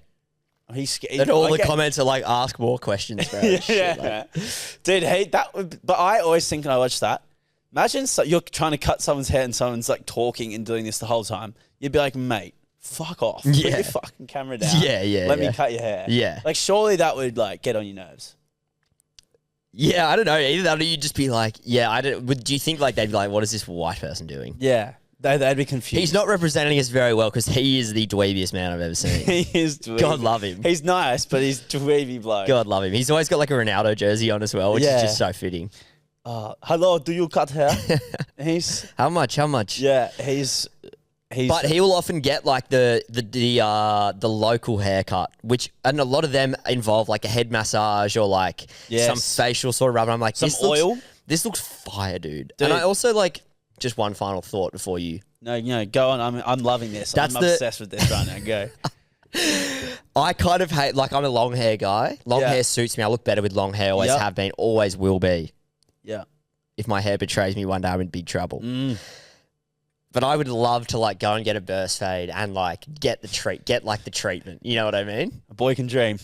He's scared. And all the comments are like, ask more questions, bro. Yeah. Dude, but I always think when I watch that, Imagine you're trying to cut someone's hair and someone's like talking and doing this the whole time. You'd be like, mate, fuck off. Put Yeah. your fucking camera down. Yeah. Let me cut your hair. Yeah. Like, surely that would like get on your nerves. Yeah, I don't know. Either that or you'd just be like, yeah, I don't. Do you think like they'd be like, what is this white person doing? Yeah. They'd be confused. He's not representing us very well because he is the dweebiest man I've ever seen. He is dweeby. God love him. He's nice, but he's dweeby bloke. God love him. He's always got like a Ronaldo jersey on as well, which Yeah. is just so fitting. Hello, do you cut hair? He's How much? yeah. He's. But he will often get like the local haircut, and a lot of them involve like a head massage or like Yes. some facial sort of rub. And I'm like, Some this oil? This looks fire, dude. Dude. And I also like just one final thought before you. No, go on. I'm loving this. That's I'm obsessed with this right now. Go. I kind of hate like I'm a long hair guy. Long Yeah. hair suits me. I look better with long hair. Always Yep. have been. Always will be. Yeah. If my hair betrays me one day, I'm in big trouble. Mm. But I would love to like go and get a burst fade and like get the treatment. You know what I mean? A boy can dream.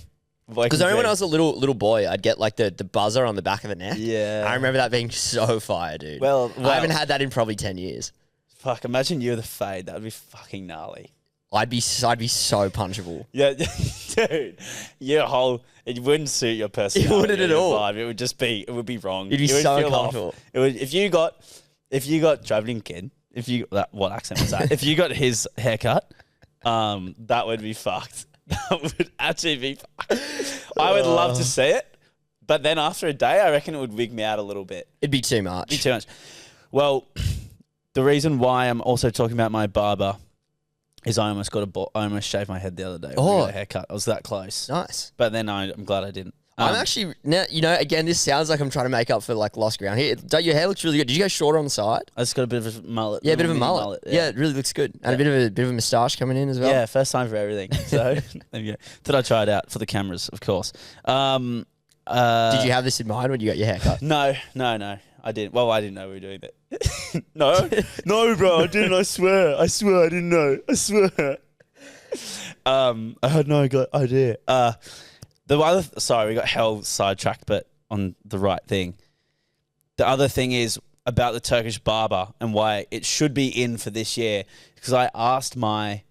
Because I remember when I was a little boy, I'd get like the buzzer on the back of the neck. Yeah. I remember that being so fire, dude. Well, I haven't had that in probably 10 years. Fuck, imagine you with a fade. That would be fucking gnarly. I'd be so punchable. Yeah, dude. Your whole it wouldn't suit your personality. It wouldn't at your all. Vibe. It would be wrong. It'd be It would so feel off. uncomfortable. It would if you got traveling kid. What accent was that? If you got his haircut, that would be fucked. That would actually be fucked. I would love to see it, but then after a day, I reckon it would wig me out a little bit. It'd be too much. Be too much. Well, the reason why I'm also talking about my barber is I almost shaved my head the other day. When I got a haircut. I was that close, Nice. but then I'm glad I didn't. I'm actually now. You know, again, this sounds like I'm trying to make up for like lost ground here. Your hair looks really good. Did you go shorter on the side? I just got a bit of a mullet. Yeah, a bit of a mini mullet. Yeah, it really looks good, and Yeah. a bit of a moustache coming in as well. Yeah, first time for everything. So there you go. Thought I'd try it out for the cameras, of course. Did you have this in mind when you got your haircut? No, I didn't. Well, I didn't know we were doing that. No, bro, I didn't. I swear, I didn't know. I swear. I had no idea. Sorry, we got hell sidetracked, but on the right thing. The other thing is about the Turkish barber and why it should be in for this year. Because I asked my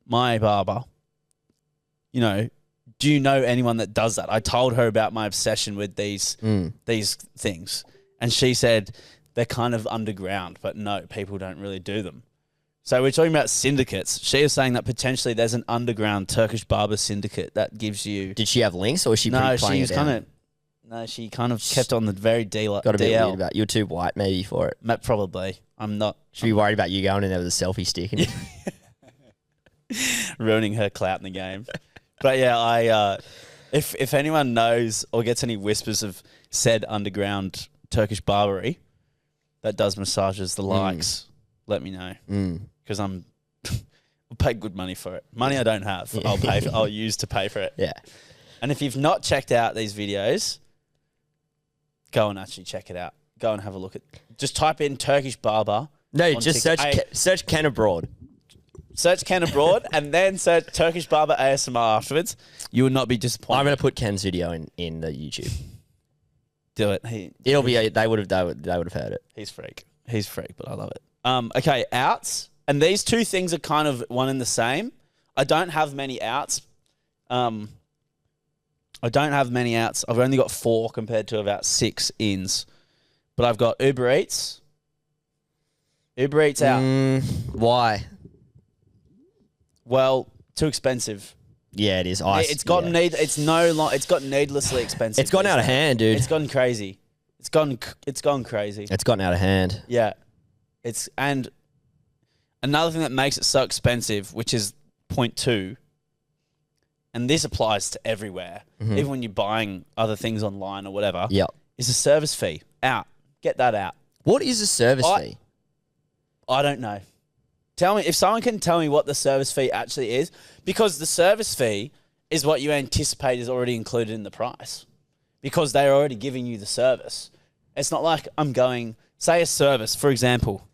barber, you know, do you know anyone that does that? I told her about my obsession with these things, and she said they're kind of underground, but no, people don't really do them. So we're talking about syndicates. She is saying that potentially there's an underground Turkish barber syndicate that gives you. Did she have links, or was she No, playing she it was down? kind of. No, she kind of kept on the very DL. Got a bit weird about. You're too white, maybe, for it. Probably. I'm not. Should be worried about you going in there with a selfie stick and Ruining her clout in the game. But yeah, if anyone knows or gets any whispers of said underground Turkish barbery that does massages the likes, let me know. Because I'll pay good money for it. Money I don't have, I'll use to pay for it. Yeah. And if you've not checked out these videos, go and actually check it out. Go and have a look at. Just type in Turkish barber. No, on just TikTok. search Ken Abroad. Search Ken Abroad and then search Turkish barber ASMR afterwards. You will not be disappointed. I'm going to put Ken's video in the YouTube. Do it. It'll be. They would have heard it. He's freak. He's freak, but I love it. Okay, outs. And these two things are kind of one and the same. I don't have many outs. I've only got 4 compared to about 6 ins. But I've got Uber Eats. Uber Eats out. Why? Well, too expensive. Yeah, it is. It's got needlessly expensive. It's gone out of hand, dude. It's gone crazy. It's gone crazy. It's gotten out of hand. Yeah. And another thing that makes it so expensive, which is point 2, and this applies to everywhere, even when you're buying other things online or whatever, Yep. is a service fee. Out. Get that out. What is a service fee? I don't know. Tell me, if someone can tell me what the service fee actually is, because the service fee is what you anticipate is already included in the price, because they're already giving you the service. It's not like I'm going, say a service, for example,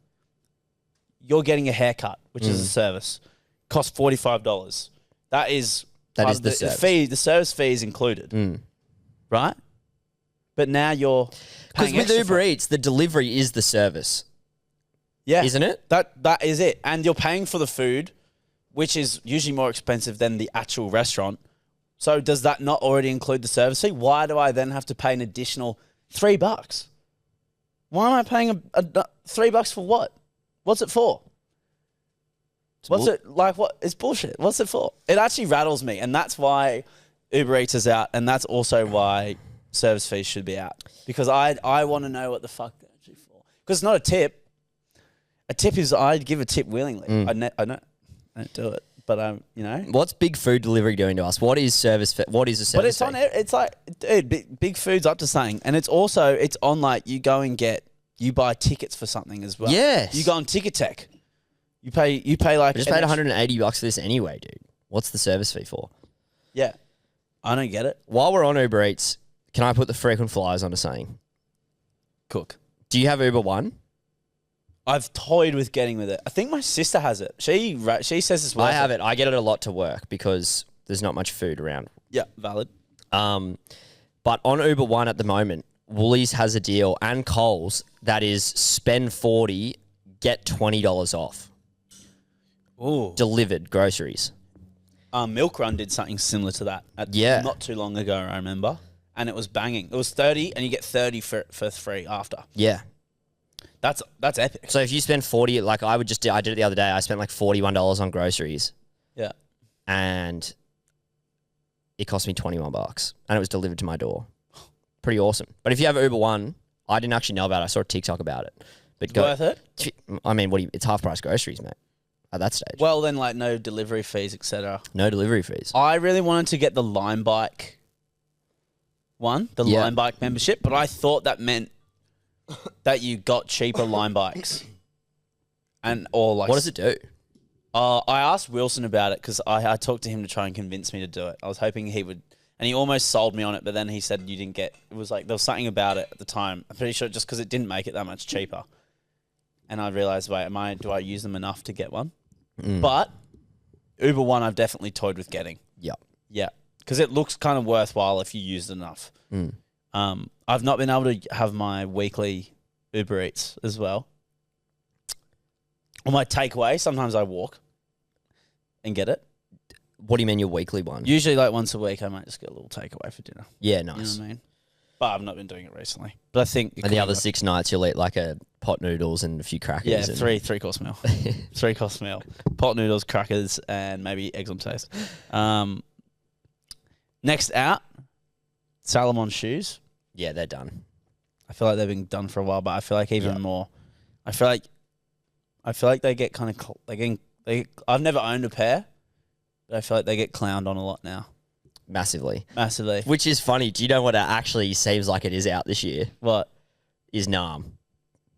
you're getting a haircut, which is a service, costs $45. That is the service. fee. The service fee is included, right? but now you're Because paying with extra Uber for it. Eats, the delivery is the service, Yeah. isn't it? That is it. And you're paying for the food, which is usually more expensive than the actual restaurant. So does that not already include the service fee? Why do I then have to pay an additional $3? Why am I paying a $3 for what? What's it for? What's it like? What? It's bullshit. What's it for? It actually rattles me, and that's why Uber Eats is out, and that's also why service fees should be out, because I want to know what the fuck they're actually for. Because it's not a tip. A tip is I'd give a tip willingly. I don't do it, but you know. What's big food delivery doing to us? What is service? What is a service? But it's on. It's like, dude, big food's up to something, and it's on like you go and you buy tickets for something as well. Yes. You go on Ticket Tech. You pay like. I just paid $180 for this anyway, dude. What's the service fee for? Yeah, I don't get it. While we're on Uber Eats, can I put the frequent flyers onto something? Cook. Do you have Uber One? I've toyed with getting with it. I think my sister has it. She says it's worth I have it. I get it a lot to work because there's not much food around. Yeah, valid. But on Uber One at the moment, Woolies has a deal and Coles that is spend $40, get $20 off. Ooh. Delivered groceries. Milk Run did something similar to that. Not too long ago, I remember, and it was banging. It was 30, and you get 30 for free after. Yeah. That's epic. So if you spend 40, like I did it the other day. I spent like $41 on groceries, Yeah. and it cost me $21, and it was delivered to my door. Pretty awesome. But if you have Uber One, I didn't actually know about it. I saw a TikTok about it. But Worth it? I mean, it's half price groceries, mate. At that stage, Well, then, like, no delivery fees, etc. no delivery fees. I really wanted to get the Lime Bike one, the Lime Bike membership, but I thought that meant that you got cheaper Lime Bikes. What does it do? I asked Wilson about it because I talked to him to try and convince me to do it. I was hoping he would, and he almost sold me on it, but then he said you didn't get, it was like, there was something about it at the time. I'm pretty sure just because it didn't make it that much cheaper. And I realized, wait, do I use them enough to get one? But Uber One, I've definitely toyed with getting. Yep. Yeah, because it looks kind of worthwhile if you use it enough. I've not been able to have my weekly Uber Eats as well. Or my takeaway, sometimes I walk and get it. What do you mean your weekly one? Usually like once a week, I might just get a little takeaway for dinner. Yeah, You know nice. what I mean? But I've not been doing it recently. But I think... And the other 6 nights you'll eat like a pot noodles and a few crackers. Yeah, and three-course meal. Three-course meal. Pot noodles, crackers, and maybe eggs on toast. Next out, Salomon shoes. Yeah, they're done. I feel like they've been done for a while, but I feel like even more. I feel like they get kind of... I've never owned a pair, but I feel like they get clowned on a lot now. Massively. Which is funny. Do you know what it actually seems like it is out this year? What? Is Naam.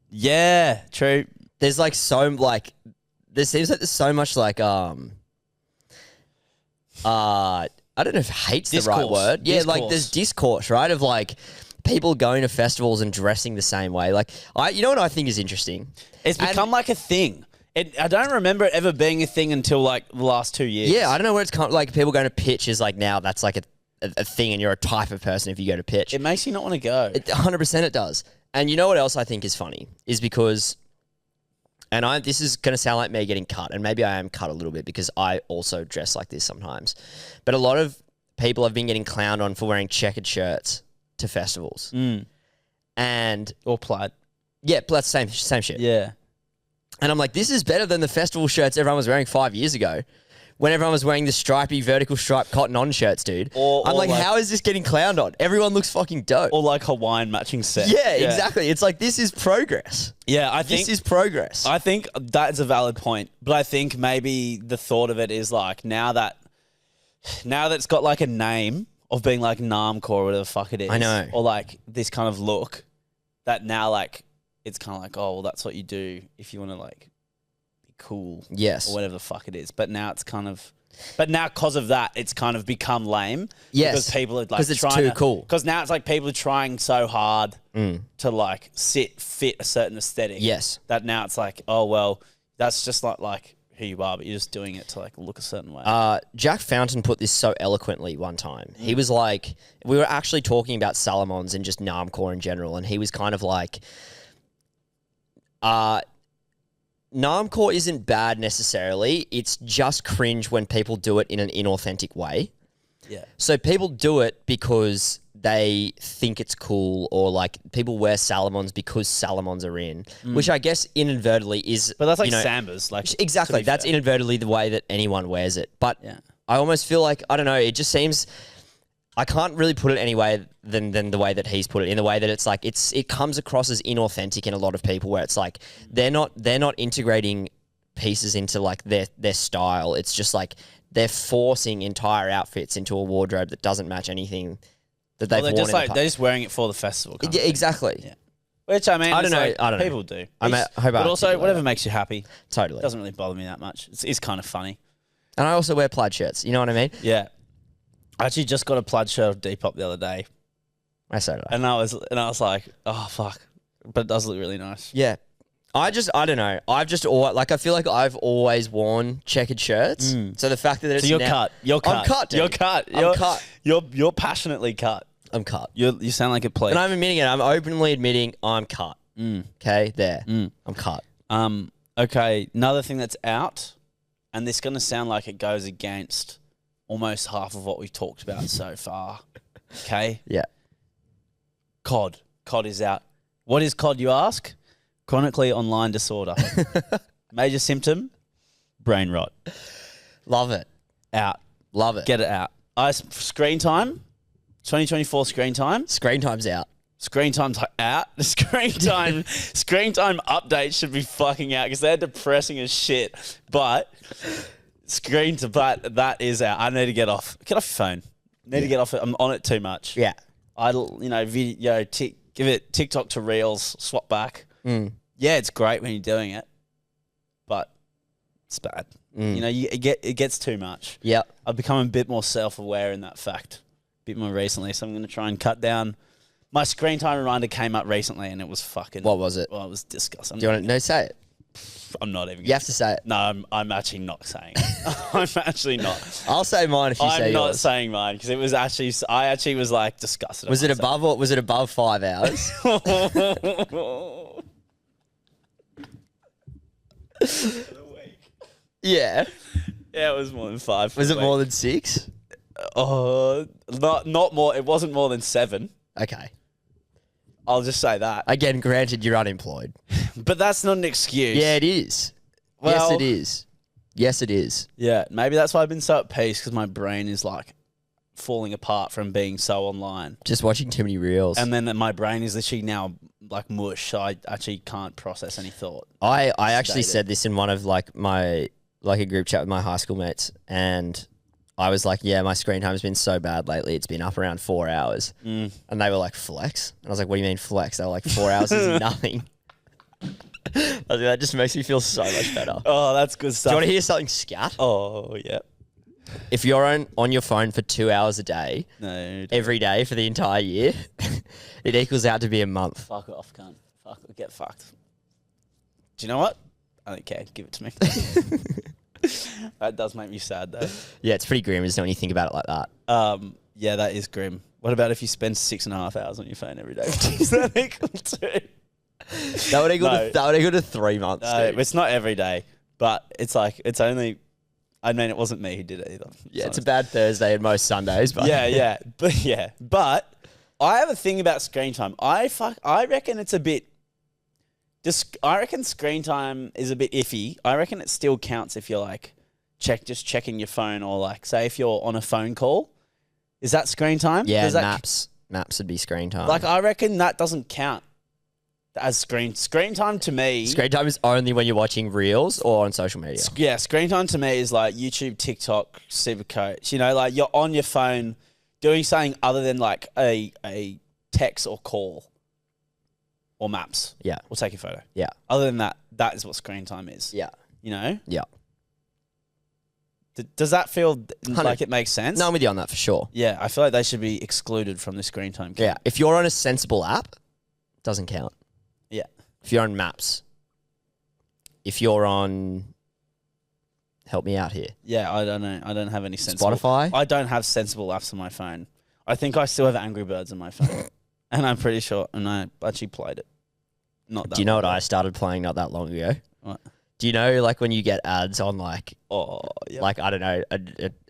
Yeah, true. There's like there seems like there's so much like I don't know if hate's the right Discourse. word. Yeah, Discourse. like there's discourse, right? Of like people going to festivals and dressing the same way. Like you know what I think is interesting? It's become like a thing. I don't remember it ever being a thing until like the last 2 years. Yeah, I don't know where it's come. Like people going to pitch is like now that's like a thing, and you're a type of person if you go to pitch. It makes you not want to go. 100% it does. And you know what else I think is funny is because, and this is going to sound like me getting cut, and maybe I am cut a little bit because I also dress like this sometimes. But a lot of people have been getting clowned on for wearing checkered shirts to festivals, and Or plaid. yeah, that's same shit. Yeah. And I'm like, this is better than the festival shirts everyone was wearing 5 years ago, when everyone was wearing the stripy vertical stripe cotton on shirts, dude. I'm like, how is this getting clowned on? Everyone looks fucking dope. Or like Hawaiian matching set. Yeah, exactly. It's like, this is progress. Yeah, I think This is progress. I think that's a valid point. But I think maybe the thought of it is like now that it's got like a name of being like Namcore or whatever the fuck it is. I know. Or like this kind of look that now like it's kind of like, oh, well, that's what you do if you want to like be cool. Yes. Or whatever the fuck it is. But now it's kind of... But now, because of that, it's kind of become lame. Yes. Because people are like... Because it's trying too cool. Because now it's like people are trying so hard to like fit a certain aesthetic. Yes. That now it's like, oh, well, that's just like who you are, but you're just doing it to like look a certain way. Jack Fountain put this so eloquently one time. He was like, we were actually talking about Salamons and just Namcor in general, and he was kind of like, Namcor isn't bad necessarily. It's just cringe when people do it in an inauthentic way. Yeah. So people do it because they think it's cool, or like people wear Salamons because Salamons are in, which I guess inadvertently is. But that's like you know, Sambas. Like, exactly. That's fair. inadvertently the way that anyone wears it. But Yeah. I almost feel like, I don't know, it just seems, I can't really put it any way than the way that he's put it, in the way that it's like, it comes across as inauthentic in a lot of people, where it's like, they're not integrating pieces into like their style. It's just like, they're forcing entire outfits into a wardrobe that doesn't match anything that they've Well, worn. they're just wearing it for the festival. Kind Yeah, of thing. exactly. Yeah. Which I mean, I don't know. Like, I don't know. people do. I hope I but also, articulate whatever that. makes you happy. Totally. It doesn't really bother me that much. It's kind of funny. And I also wear plaid shirts. You know what I mean? Yeah. I actually just got a plaid shirt of Depop the other day, I say that. and I was like, oh fuck, but it does look really nice. Yeah. I don't know. I've just I feel like I've always worn checkered shirts. So the fact that it's So you're now, cut. You're cut. I'm cut, dude. You're cut. I'm cut. You're passionately cut. I'm cut. You sound like a play. And I'm admitting it. I'm openly admitting I'm cut. Okay, there. I'm cut. Okay, another thing that's out, and this is going to sound like it goes against almost half of what we've talked about so far. Okay? Yeah. COD. COD is out. What is COD, you ask? Chronically online disorder. Major symptom? Brain rot. Love it. Out. Love it. Get it out. Screen time? 2024 screen time? Screen time's out. Screen time's out. The screen time updates should be fucking out because they're depressing as shit. But that is out. I need to get off your phone. Need to get off it. I'm on it too much. Yeah. Give it TikTok to Reels, swap back. Yeah, it's great when you're doing it, but it's bad. You know, it gets too much. Yep. I've become a bit more self-aware in that fact, a bit more recently. So I'm going to try and cut down. My screen time reminder came up recently, and it was fucking. What was it? Well, it was disgusting. Do you want to? No, say it. I'm not even. You have to say it. No, I'm actually not saying it. I'm actually not. I'll say mine if you say I'm not yours. saying mine because it was actually. I actually was like disgusted. Was it above 5 hours? Yeah. Yeah, it was more than 5. Was it more than 6? Not more. It wasn't more than 7. Okay. I'll just say that. Again, granted, you're unemployed. But that's not an excuse. Yeah, it is. Well- yes, it is. Yes, it is. Yeah, maybe that's why I've been so at peace because my brain is like falling apart from being so online. Just watching too many reels. And then my brain is literally now like mush. So I actually can't process any thought. I actually Stated. said this in one of like my a group chat with my high school mates, and I was like, yeah, my screen time's been so bad lately. It's been up around 4 hours. And they were like, flex? And I was like, what do you mean flex? They were like, 4 hours is nothing. I was like, that just makes me feel so much better. Do Oh, that's good you stuff. want to hear something scat? Oh, yeah. If you're on your phone for 2 hours a day, No, every day for the entire year, it equals out to be a month. fuck off, cunt. Get fucked. Do you know what? I don't care. Give it to me. That does make me sad, though. Yeah, it's pretty grim, isn't it, when you think about it like that? Yeah, that is grim. What about if you spend 6.5 hours on your phone every day? Is that equal to? That would equal, No. that would equal to 3 months, No, dude. it's not every day, but it's like it's only. I mean, it wasn't me who did it either. Yeah, it's a bad Thursday and most Sundays, but yeah, but I have a thing about screen time. I reckon it's a bit. I reckon screen time is a bit iffy. I reckon it still counts if you're like checking your phone, or like say if you're on a phone call. Is that screen time? yeah, Does that maps would be screen time. like I reckon that doesn't count as screen time to me. Screen time is only when you're watching reels or on social media. Yeah, screen time to me is like YouTube, TikTok, Supercoach. You know, like you're on your phone doing something other than like a text or call or maps. Yeah, Or take your photo. yeah, Other than that, that is what screen time is. yeah, You know? yeah. Does that feel 100. like it makes sense? No, I'm with you on that for sure. Yeah, I feel like they should be excluded from the screen time. Yeah, if you're on a sensible app, doesn't count. Yeah. If you're on maps, if you're on Help me out here. Yeah, I don't know. I don't have any sensible. Spotify? I don't have sensible apps on my phone. I think I still have Angry Birds on my phone, and I'm pretty sure. And I actually played it. Not that. Do you know what long I started playing not that long ago? What? Do you know like when you get ads on like Oh, yeah. like I don't know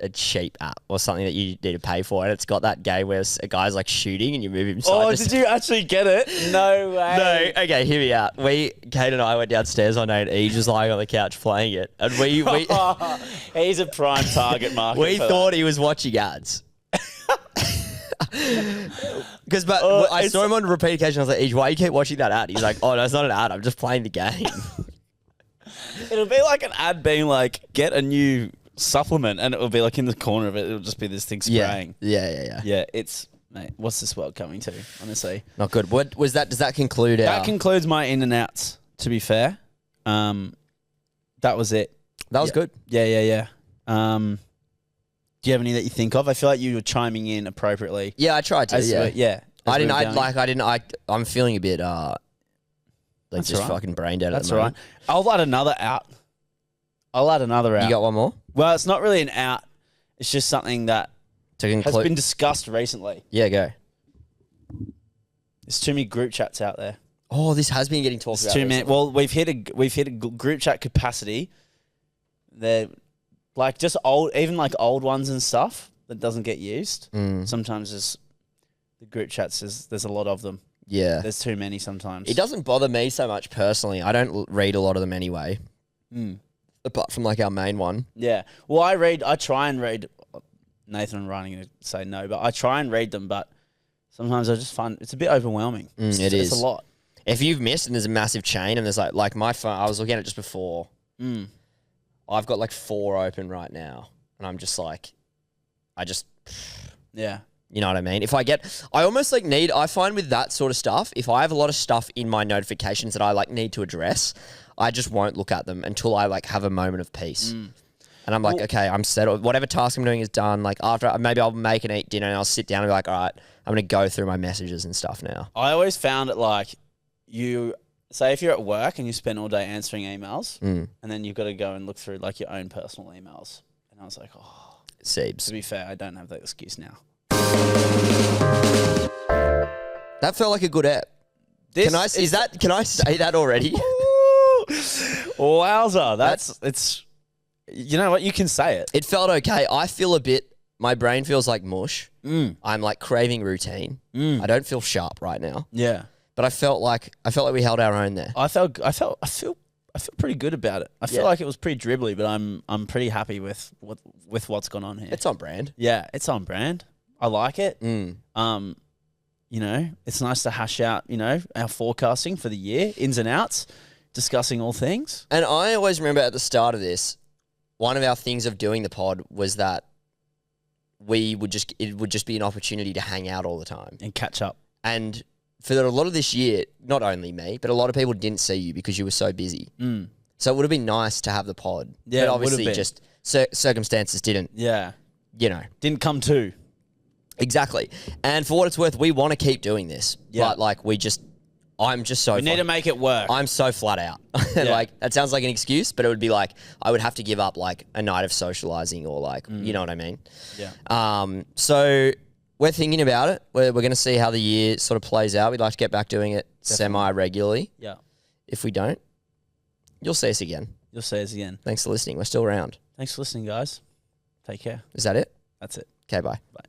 a cheap app or something that you need to pay for, and it's got that game where a guy's like shooting and you move him side Oh, to did side. you actually get it? No way. No, okay, hear me out. Kate and I went downstairs one day and Ege was lying on the couch playing it, and we He's a prime target market. we for thought he was watching ads. Because I saw him on repeat occasion. I was like, Ege, why you keep watching that ad? He's like, oh no, it's not an ad. I'm just playing the game. It'll be like an ad being like, get a new supplement, and it will be like in the corner of it, it'll just be this thing spraying. Yeah. Yeah, it's, mate, what's this world coming to, honestly? Not good. What was that? Does that conclude That our... concludes my in and outs, to be fair. That was it. That was good. Yeah. Do you have any that you think of? I feel like you were chiming in appropriately. Yeah, I tried to. As Yeah. we were going. I'm feeling a bit That's just all right. fucking brain dead. That's at the all right. moment. I'll add another out. You got one more Well, it's not really an out. It's just something that to has conclude? been discussed recently. Yeah, go. There's too many group chats out there. Oh, this has been getting talked It's about. too many. recently. Well, we've hit a group chat capacity. They're like just old, even like old ones and stuff that doesn't get used. Sometimes there's the group chats. There's a lot of them. Yeah, There's too many sometimes. it doesn't bother me so much personally. I don't read a lot of them anyway, Mm. apart from like our main one. Yeah. Well, I try and read. Nathan and Ryan are going to say no, but I try and read them. But sometimes I just find it's a bit overwhelming. It's is. a lot. If you've missed and there's a massive chain and there's like my phone, I was looking at it just before. I've got like 4 open right now, and I'm just like, Yeah. you know what I mean? I almost like I find with that sort of stuff, if I have a lot of stuff in my notifications that I like need to address, I just won't look at them until I like have a moment of peace. And I'm like, okay, I'm settled. Whatever task I'm doing is done. Like after, maybe I'll make and eat dinner and I'll sit down and be like, all right, I'm going to go through my messages and stuff now. I always found it like you say if you're at work and you spend all day answering emails, and then you've got to go and look through like your own personal emails. And I was like, oh, Seebs. to be fair, I don't have that excuse now. That felt like a good app. Can I say that already? Wowza, it's. You know what? You can say it. It felt okay. I feel my brain feels like mush. I'm like craving routine. I don't feel sharp right now, Yeah. but I felt like we held our own there. I feel pretty good about it. I feel Yeah. like it was pretty dribbly, but I'm pretty happy with what's gone on here. It's on brand. Yeah, it's on brand. I like it. You know, it's nice to hash out, our forecasting for the year, ins and outs, discussing all things. And I always remember at the start of this, one of our things of doing the pod was that it would just be an opportunity to hang out all the time. And catch up. And for a lot of this year, not only me, but a lot of people didn't see you because you were so busy. So it would have been nice to have the pod. Yeah, but it would have obviously been. just circumstances didn't, Yeah. Didn't come to. Exactly. And for what it's worth, we want to keep doing this. Yeah. But like I'm just so We need to make it work. I'm so flat out. Yeah. Like that sounds like an excuse, but it would be like I would have to give up like a night of socializing or like you know what I mean? Yeah. So we're thinking about it. We're going to see how the year sort of plays out. We'd like to get back doing it semi-regularly. Yeah. If we don't, you'll see us again. You'll see us again. Thanks for listening. We're still around. Thanks for listening, guys. Take care. Is that it? That's it. Okay, bye. Bye.